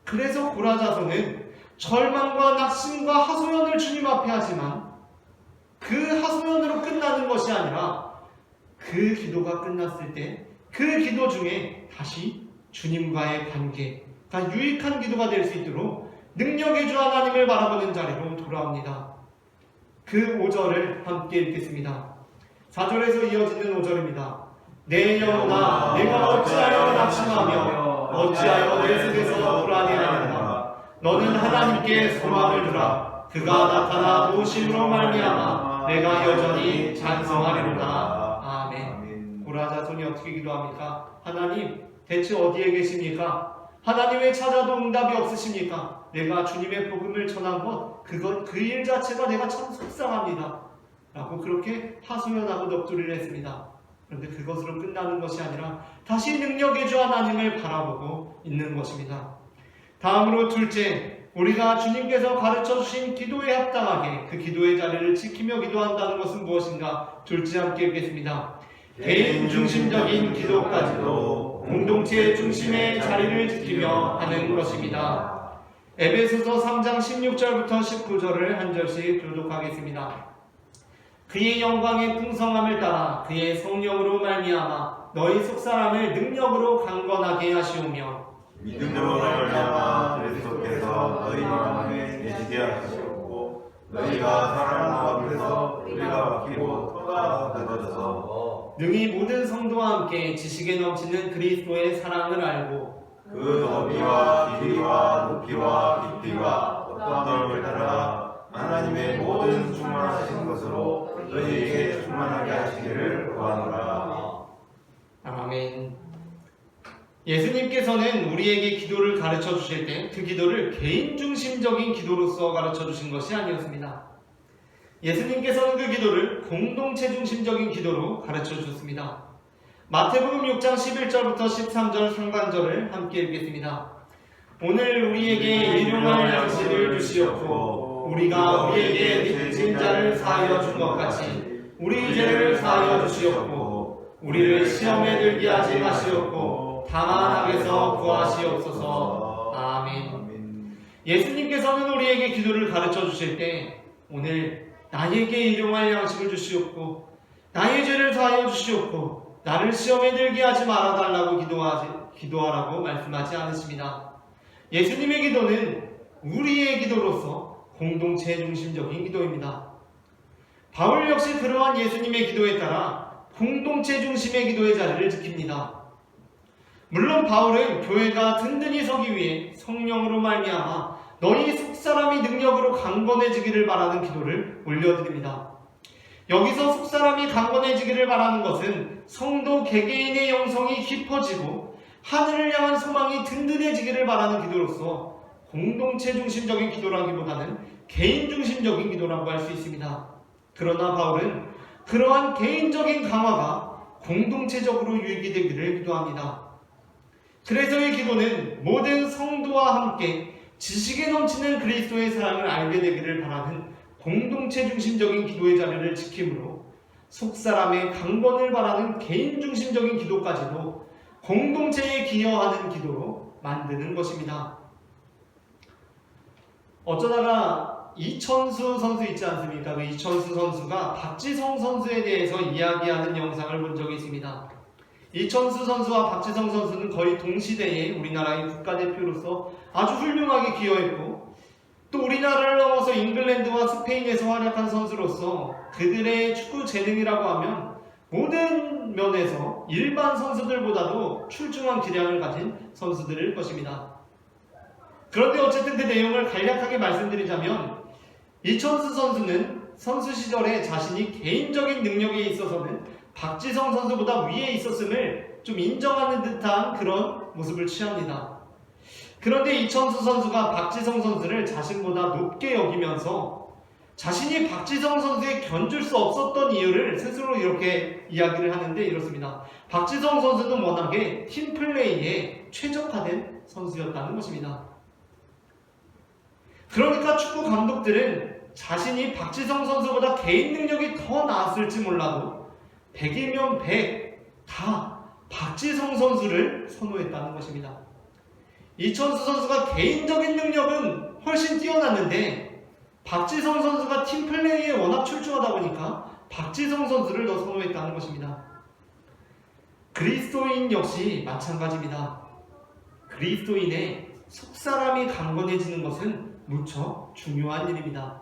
그래서 고라 자손은 절망과 낙심과 하소연을 주님 앞에 하지만 그 하소연으로 끝나는 것이 아니라 그 기도가 끝났을 때 그 기도 중에 다시 주님과의 관계, 유익한 기도가 될 수 있도록 능력의 주 하나님을 바라보는 자리로 돌아옵니다. 그 5절을 함께 읽겠습니다. 4절에서 이어지는 5절입니다. 내 영혼아 내가 어찌하여 낙심하며 어찌하여 내 속에서 불안해하는가. 너는 하나님께 소망을 두라. 그가 나타나 도우심으로 말미암아 내가 여전히 찬송하리로다. 아멘. 고라 자손이 어떻게 기도합니까? 하나님 대체 어디에 계십니까? 하나님 왜 찾아도 응답이 없으십니까? 내가 주님의 복음을 전한 것 그 일 자체가 내가 참 속상합니다 라고 그렇게 하소연하고 넋두리를 했습니다. 그런데 그것으로 끝나는 것이 아니라 다시 능력의 주 하나님을 바라보고 있는 것입니다. 다음으로 둘째, 우리가 주님께서 가르쳐 주신 기도에 합당하게 그 기도의 자리를 지키며 기도한다는 것은 무엇인가? 둘째 함께 읽겠습니다. 개인 중심적인 기도까지도 공동체 중심의 자리를 지키며 하는 것입니다. 에베소서 3장 16절부터 19절을 한 절씩 교독하겠습니다. 그의 영광의 풍성함을 따라 그의 성령으로 말미암아 너희 속사람을 능력으로 강건하게 하시오며 믿음으로 말미암아 그리스도께서 너희 마음에 계시게 하시옵고 너희가 사랑 가운데서 우리가 바뀌고 토가 가져져서 능히 모든 성도와 함께 지식에 넘치는 그리스도의 사랑을 알고 그 너비와 길이와 높이와 깊이가 어떤 따라 하나님의 모든 충만하신 것으로 너희에게 충만하게 하시기를 구하노라. 아멘. 예수님께서는 우리에게 기도를 가르쳐 주실 때 그 기도를 개인 중심적인 기도로서 가르쳐 주신 것이 아니었습니다. 예수님께서는 그 기도를 공동체 중심적인 기도로 가르쳐 주셨습니다. 마태복음 6장 11절부터 13절 상반절을 함께 읽겠습니다. 오늘 우리에게 일용할 양식을 주시옵고 우리가 우리에게 빚진 자를 사하여 준 것 같이 우리 죄를 사하여 주시옵고 우리를 시험에 들게 하지 마시옵고 다만 악에서 구하시옵소서. 아멘. 예수님께서는 우리에게 기도를 가르쳐 주실 때 오늘 나에게 일용할 양식을 주시옵고 나의 죄를 사하여 주시옵고 나를 시험에 들게 하지 말아달라고 기도하라고 말씀하지 않으십니다. 예수님의 기도는 우리의 기도로서 공동체 중심적인 기도입니다. 바울 역시 그러한 예수님의 기도에 따라 공동체 중심의 기도의 자리를 지킵니다. 물론 바울은 교회가 든든히 서기 위해 성령으로 말미암아 너희 속사람이 능력으로 강건해지기를 바라는 기도를 올려드립니다. 여기서 속사람이 강건해지기를 바라는 것은 성도 개개인의 영성이 깊어지고 하늘을 향한 소망이 든든해지기를 바라는 기도로서 공동체 중심적인 기도라기보다는 개인 중심적인 기도라고 할 수 있습니다. 그러나 바울은 그러한 개인적인 강화가 공동체적으로 유익이 되기를 기도합니다. 그래서 이 기도는 모든 성도와 함께 지식에 넘치는 그리스도의 사랑을 알게 되기를 바라는 공동체 중심적인 기도의 자리를 지킴으로 속사람의 강건을 바라는 개인 중심적인 기도까지도 공동체에 기여하는 기도로 만드는 것입니다. 어쩌다가 이천수 선수 있지 않습니까? 그 이천수 선수가 박지성 선수에 대해서 이야기하는 영상을 본 적이 있습니다. 이천수 선수와 박지성 선수는 거의 동시대에 우리나라의 국가대표로서 아주 훌륭하게 기여했고 또 우리나라를 넘어서 잉글랜드와 스페인에서 활약한 선수로서 그들의 축구 재능이라고 하면 모든 면에서 일반 선수들보다도 출중한 기량을 가진 선수들일 것입니다. 그런데 어쨌든 그 내용을 간략하게 말씀드리자면 이천수 선수는 선수 시절에 자신이 개인적인 능력에 있어서는 박지성 선수보다 위에 있었음을 좀 인정하는 듯한 그런 모습을 취합니다. 그런데 이천수 선수가 박지성 선수를 자신보다 높게 여기면서 자신이 박지성 선수에 견줄 수 없었던 이유를 스스로 이렇게 이야기를 하는데 이렇습니다. 박지성 선수는 워낙에 팀플레이에 최적화된 선수였다는 것입니다. 그러니까 축구 감독들은 자신이 박지성 선수보다 개인 능력이 더 나았을지 몰라도 100이면 100 다 박지성 선수를 선호했다는 것입니다. 이천수 선수가 개인적인 능력은 훨씬 뛰어났는데 박지성 선수가 팀플레이에 워낙 출중하다 보니까 박지성 선수를 더 선호했다는 것입니다. 그리스도인 역시 마찬가지입니다. 그리스도인의 속사람이 강건해지는 것은 무척 중요한 일입니다.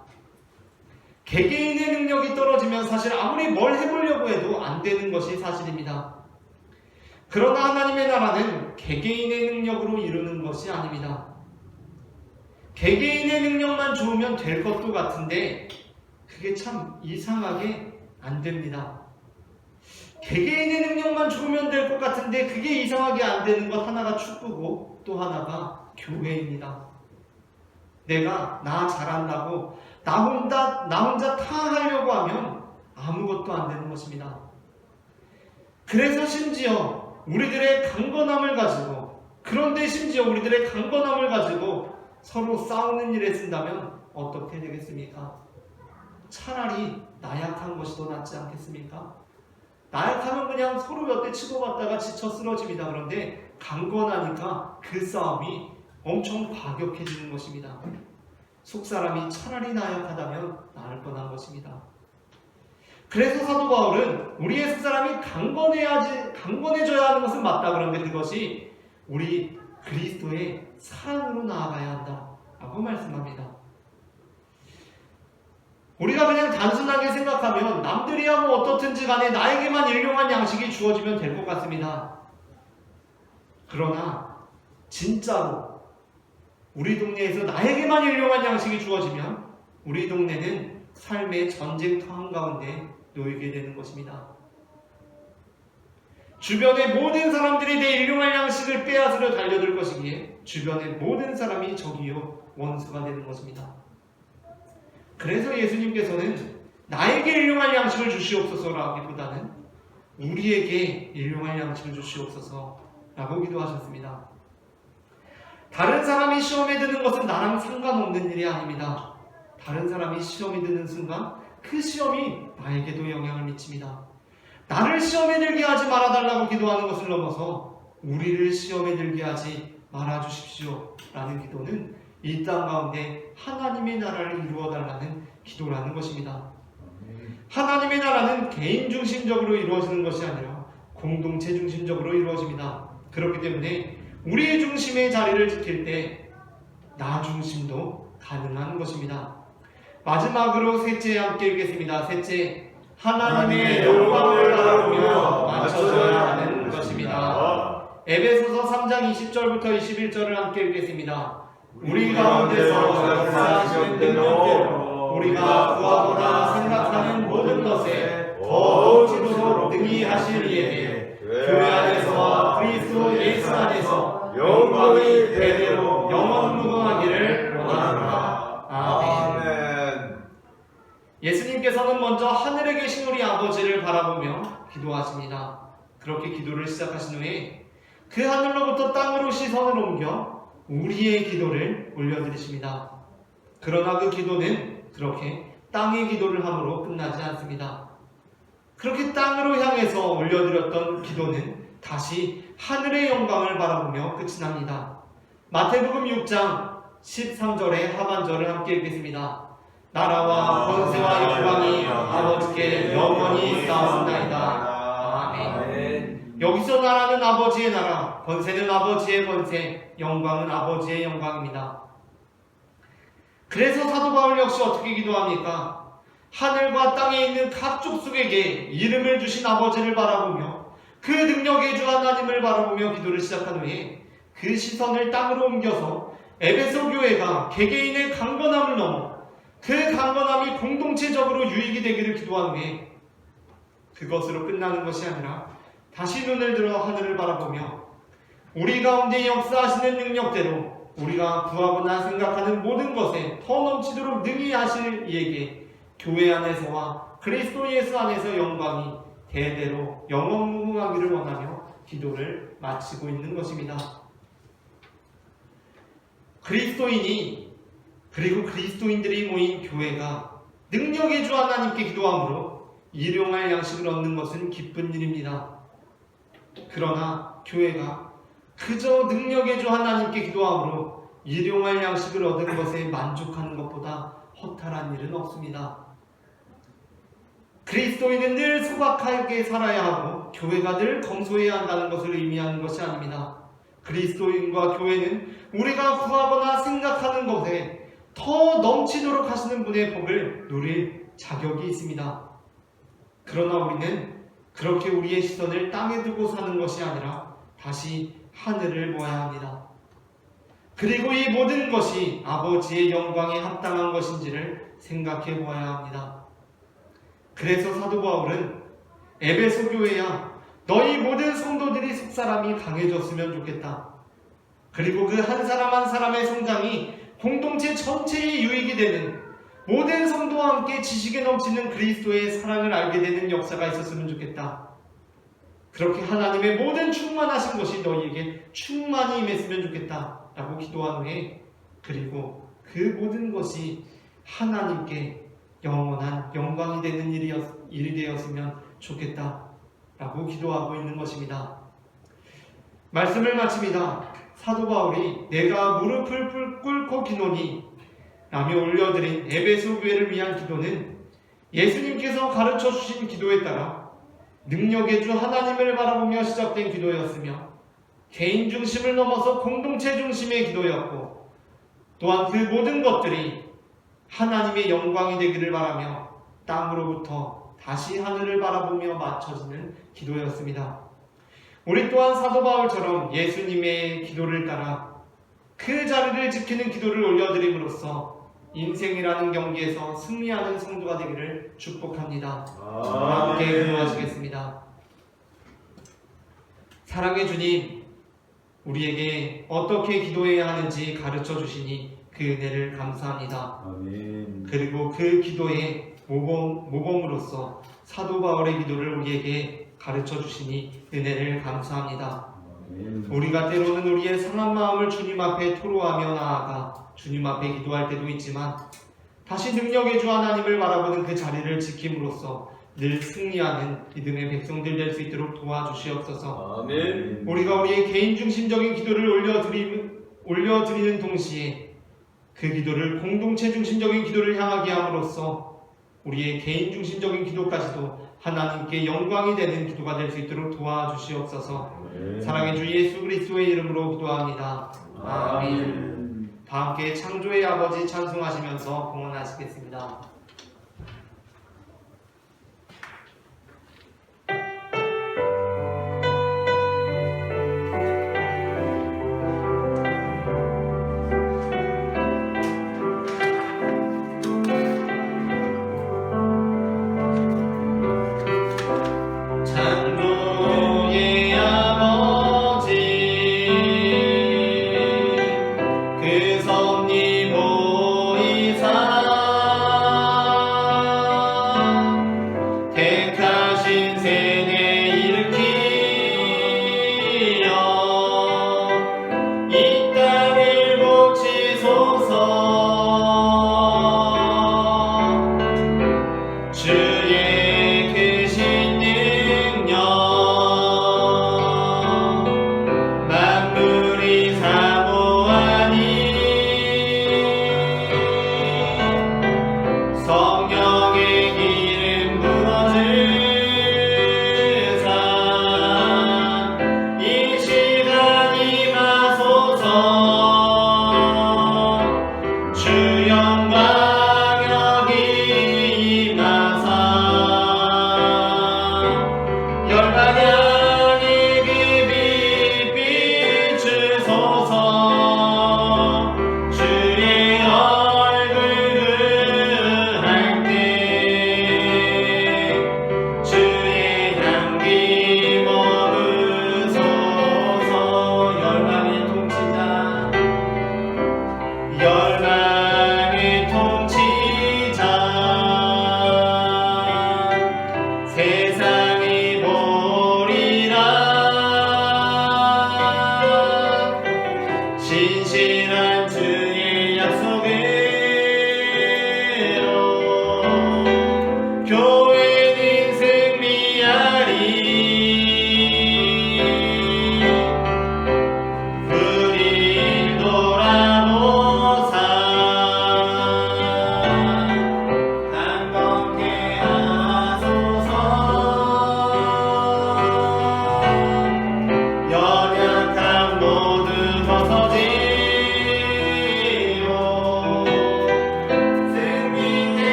개개인의 능력이 떨어지면 사실 아무리 뭘 해보려고 해도 안 되는 것이 사실입니다. 그러나 하나님의 나라는 개개인의 능력으로 이루는 것이 아닙니다. 개개인의 능력만 좋으면 될 것도 같은데 그게 참 이상하게 안 됩니다. 개개인의 능력만 좋으면 될 것 같은데 그게 이상하게 안 되는 것 하나가 축구고 또 하나가 교회입니다. 내가 나 잘한다고 나 혼자 다 하려고 하면 아무것도 안 되는 것입니다. 그래서 심지어 우리들의 강건함을 가지고 그런데 심지어 우리들의 강건함을 가지고 서로 싸우는 일에 쓴다면 어떻게 되겠습니까? 차라리 나약한 것이 더 낫지 않겠습니까? 나약하면 그냥 서로 몇 대 치고받다가 지쳐 쓰러집니다. 그런데 강건하니까 그 싸움이 엄청 과격해지는 것입니다. 속사람이 차라리 나약하다면 나을 뻔한 것입니다. 그래서 사도 바울은 우리의 속사람이 강건해져야 하는 것은 맞다. 그런데 그것이 우리 그리스도의 사랑으로 나아가야 한다라고 말씀합니다. 우리가 그냥 단순하게 생각하면 남들이야 뭐 어떻든지 간에 나에게만 일용할 양식이 주어지면 될 것 같습니다. 그러나 진짜로 우리 동네에서 나에게만 일용할 양식이 주어지면 우리 동네는 삶의 전쟁터 한가운데 놓이게 되는 것입니다. 주변의 모든 사람들이 내 일용할 양식을 빼앗으려 달려들 것이기에 주변의 모든 사람이 적이요 원수가 되는 것입니다. 그래서 예수님께서는 나에게 일용할 양식을 주시옵소서라기보다는 우리에게 일용할 양식을 주시옵소서라고 기도하셨습니다. 다른 사람이 시험에 드는 것은 나랑 상관없는 일이 아닙니다. 다른 사람이 시험에 드는 순간 그 시험이 나에게도 영향을 미칩니다. 나를 시험에 들게 하지 말아달라고 기도하는 것을 넘어서 우리를 시험에 들게 하지 말아주십시오 라는 기도는 이 땅 가운데 하나님의 나라를 이루어달라는 기도라는 것입니다. 하나님의 나라는 개인 중심적으로 이루어지는 것이 아니라 공동체 중심적으로 이루어집니다. 그렇기 때문에 우리의 중심의 자리를 지킬 때 나 중심도 가능한 것입니다. 마지막으로 셋째 함께 읽겠습니다. 셋째, 하나님의 영광을 바라보며 맞춰져야 하는 것입니다. 에베소서 3장 20절부터 21절을 함께 읽겠습니다. 우리 가운데서 역사하시는 능력대로 우리가 구하거나 생각하는 모든 것에 더 넘치도록 능히 하실 이에게 교회 안에서와 그리스도 예수 안에서 영광이 대대로 영원무궁하기를 원합니다. 아멘. 예수님께서는 먼저 하늘에 계신 우리 아버지를 바라보며 기도하십니다. 그렇게 기도를 시작하신 후에 그 하늘로부터 땅으로 시선을 옮겨 우리의 기도를 올려드리십니다. 그러나 그 기도는 그렇게 땅의 기도를 함으로 끝나지 않습니다. 그렇게 땅으로 향해서 올려드렸던 기도는 다시 하늘의 영광을 바라보며 끝이 납니다. 마태복음 6장 13절의 하반절을 함께 읽겠습니다. 나라와 권세와 영광이 아버지께 영원히 있사옵나이다. 아멘. 여기서 나라는 아버지의 나라, 권세는 아버지의 권세, 영광은 아버지의 영광입니다. 그래서 사도 바울 역시 어떻게 기도합니까? 하늘과 땅에 있는 각 족속에게 이름을 주신 아버지를 바라보며 그 능력의 주 하나님을 바라보며 기도를 시작한 후에 그 시선을 땅으로 옮겨서 에베소 교회가 개개인의 강건함을 넘어 그 강건함이 공동체적으로 유익이 되기를 기도한 후에 그것으로 끝나는 것이 아니라 다시 눈을 들어 하늘을 바라보며 우리 가운데 역사하시는 능력대로 우리가 구하거나 생각하는 모든 것에 더 넘치도록 능히 하실 이에게 교회 안에서와 그리스도 예수 안에서 영광이 대대로 영원무궁하기를 원하며 기도를 마치고 있는 것입니다. 그리스도인이 그리고 그리스도인들이 모인 교회가 능력의 주 하나님께 기도함으로 일용할 양식을 얻는 것은 기쁜 일입니다. 그러나 교회가 그저 능력의 주 하나님께 기도함으로 일용할 양식을 얻은 것에 만족하는 것보다 허탈한 일은 없습니다. 그리스도인은 늘 소박하게 살아야 하고 교회가 늘 검소해야 한다는 것을 의미하는 것이 아닙니다. 그리스도인과 교회는 우리가 구하거나 생각하는 것에 더 넘치도록 하시는 분의 복을 누릴 자격이 있습니다. 그러나 우리는 그렇게 우리의 시선을 땅에 두고 사는 것이 아니라 다시 하늘을 보아야 합니다. 그리고 이 모든 것이 아버지의 영광에 합당한 것인지를 생각해 보아야 합니다. 그래서 사도 바울은 에베소 교회야, 너희 모든 성도들이 속사람이 강해졌으면 좋겠다. 그리고 그 한 사람 한 사람의 성장이 공동체 전체의 유익이 되는, 모든 성도와 함께 지식에 넘치는 그리스도의 사랑을 알게 되는 역사가 있었으면 좋겠다. 그렇게 하나님의 모든 충만하신 것이 너희에게 충만히 임했으면 좋겠다 라고 기도한 후에, 그리고 그 모든 것이 하나님께 영원한 영광이 되는 일이 되었으면 좋겠다 라고 기도하고 있는 것입니다. 말씀을 마칩니다. 사도 바울이 내가 무릎을 꿇고 기도니 라며 올려드린 에베소 교회를 위한 기도는 예수님께서 가르쳐 주신 기도에 따라 능력의 주 하나님을 바라보며 시작된 기도였으며, 개인 중심을 넘어서 공동체 중심의 기도였고, 또한 그 모든 것들이 하나님의 영광이 되기를 바라며 땅으로부터 다시 하늘을 바라보며 맞춰지는 기도였습니다. 우리 또한 사도 바울처럼 예수님의 기도를 따라 그 자리를 지키는 기도를 올려드림으로써 인생이라는 경기에서 승리하는 성도가 되기를 축복합니다. 함께 기도하시겠습니다. 사랑의 주님, 우리에게 어떻게 기도해야 하는지 가르쳐 주시니 그 은혜를 감사합니다. 아멘. 그리고 그 기도의 모범으로서 사도 바울의 기도를 우리에게 가르쳐 주시니 은혜를 감사합니다. 아멘. 우리가 때로는 우리의 상한 마음을 주님 앞에 토로하며 나아가 주님 앞에 기도할 때도 있지만, 다시 능력의 주 하나님을 바라보는 그 자리를 지킴으로써 늘 승리하는 믿음의 백성들 될 수 있도록 도와주시옵소서. 아멘. 우리가 우리의 개인 중심적인 기도를 올려드리는 동시에 그 기도를 공동체 중심적인 기도를 향하게 함으로써 우리의 개인 중심적인 기도까지도 하나님께 영광이 되는 기도가 될 수 있도록 도와주시옵소서. 아멘. 사랑의 주 예수 그리스도의 이름으로 기도합니다. 아멘. 다 함께 창조의 아버지 찬송하시면서 공헌하시겠습니다. 창조의 아버지, 그 섭리 보이사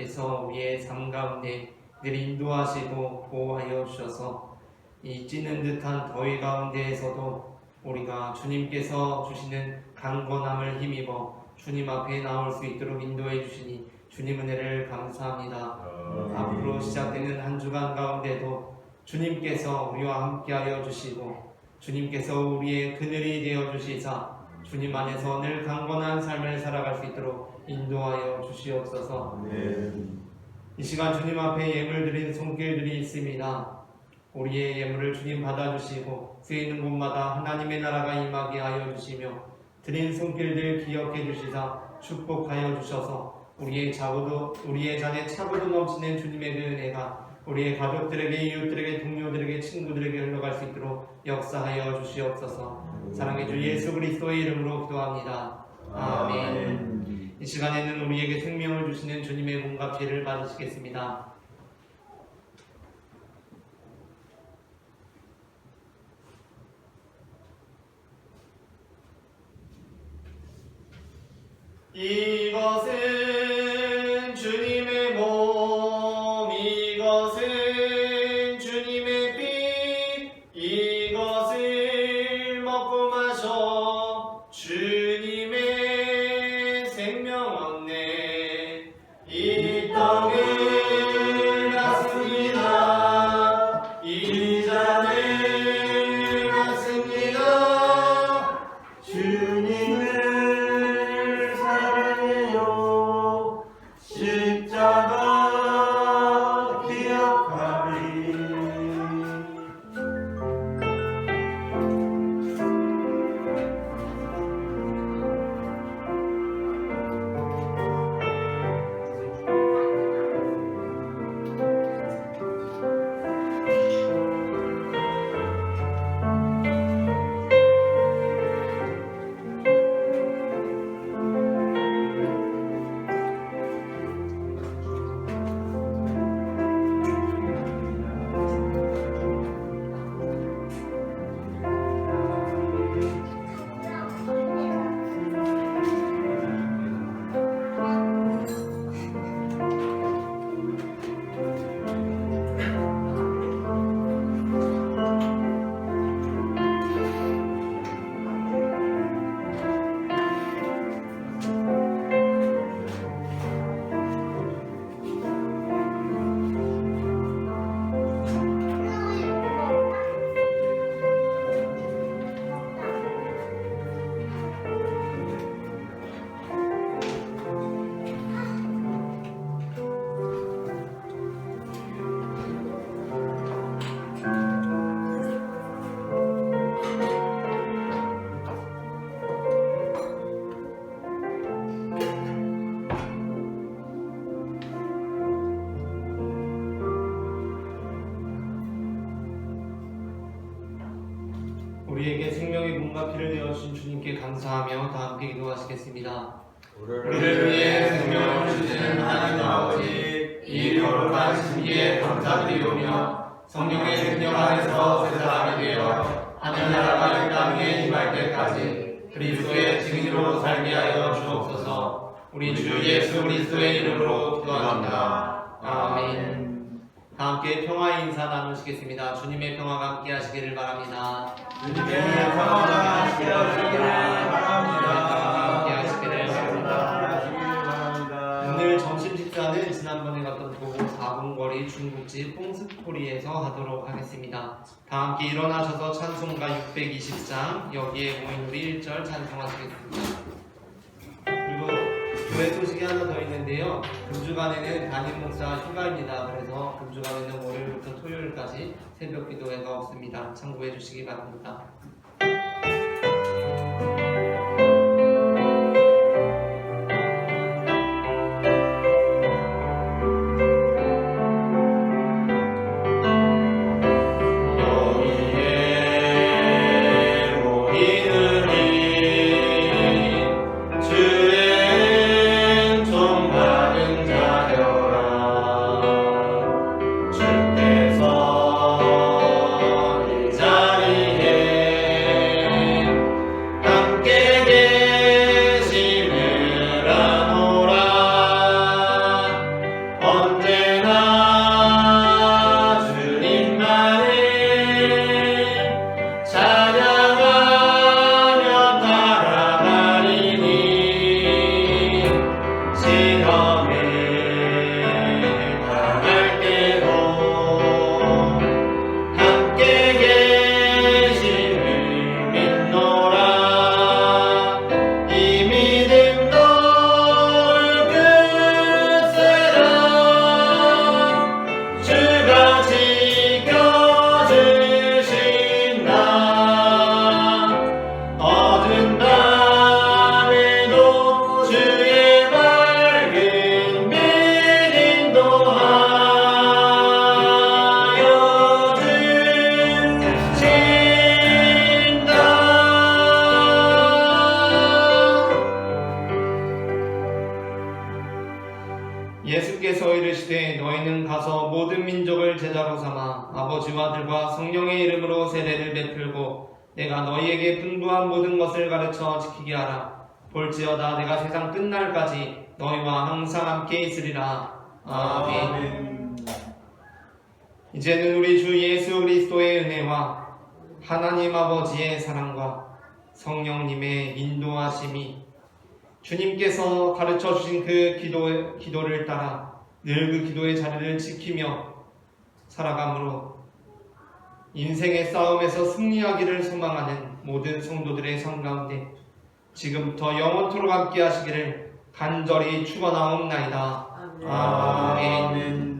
하나님께서 우리의 삶 가운데 늘 인도하시고 보호하여 주셔서 이 찌는 듯한 더위 가운데에서도 우리가 주님께서 주시는 강건함을 힘입어 주님 앞에 나올 수 있도록 인도해 주시니 주님 은혜를 감사합니다. 앞으로 시작되는 한 주간 가운데도 주님께서 우리와 함께하여 주시고 주님께서 우리의 그늘이 되어 주시사 주님 안에서 늘 강건한 삶을 살아갈 수 있도록 인도하여 주시옵소서. 이 시간 주님 앞에 예물 드린 손길들이 있습니다. 우리의 예물을 주님 받아주시고 쓰이는 곳마다 하나님의 나라가 임하게 하여 주시며 드린 손길들 기억해 주시사 축복하여 주셔서 우리의 잔에 차고도 넘치는 주님의 그 은혜가 우리의 가족들에게, 이웃들에게, 동료들에게, 친구들에게 흘러갈 수 있도록 역사하여 주시옵소서. 사랑의 주 예수 그리스도의 이름으로 기도합니다. 아멘. 이 시간에는 우리에게 생명을 주시는 주님의 몸과 피를 받으시겠습니다. 이것은 주님의 몸, 이것은 주님의 피, 이것을 먹고 마셔 주님의 생명 얻네. 이 떡을 받습니다. 이 잔을 받습니다. 주님을 십자가 기억하리. 우리에게 생명의 몸과 피를 내어주신 주님께 감사하며 다 함께 기도하시겠습니다. 우리를 위해 생명을 주시는 하나님 아버지, 이 거룩한 신기에 감사드리오며 성령의 능력 안에서 새 사람이 되어 하늘나라가 이 땅에 임할 때까지 그리스도의 증인으로 살게 하여 주옵소서. 우리 주 예수 그리스도의 이름으로 기도합니다. 아멘. 다 함께 평화의 인사 나누시겠습니다. 주님의 평화가 함께 하시기를 바랍니다. 주님의 평화가 함께 하시기를 바랍니다. 함께 하시기를 바랍니다. 오늘 점심 식사는 지난번에 갔던 도보 4분 거리 중국집 뽕스토리에서 하도록 하겠습니다. 다 함께 일어나셔서 찬송가 620장 여기에 모인 우리 1절 찬송하시겠습니다. 그리고 교회 소식이 하나 더 있는데요. 금주간에는 담임 목사 휴가입니다. 그래서 금주간에는 월요일부터 토요일까지 새벽 기도회가 없습니다. 참고해 주시기 바랍니다. 주께서 이 자리에 제자로 삼아 아버지와 아들과 성령의 이름으로 세례를 베풀고 내가 너희에게 분부한 모든 것을 가르쳐 지키게 하라. 볼지어다 내가 세상 끝날까지 너희와 항상 함께 있으리라. 아멘. 이제는 우리 주 예수 그리스도의 은혜와 하나님 아버지의 사랑과 성령님의 인도하심이 주님께서 가르쳐 주신 그 기도를 따라 늘 그 기도의 자리를 지키며 살아감으로 인생의 싸움에서 승리하기를 소망하는 모든 성도들의 삶 가운데 지금부터 영원토록 함께 하시기를 간절히 축원하옵나이다. 아멘.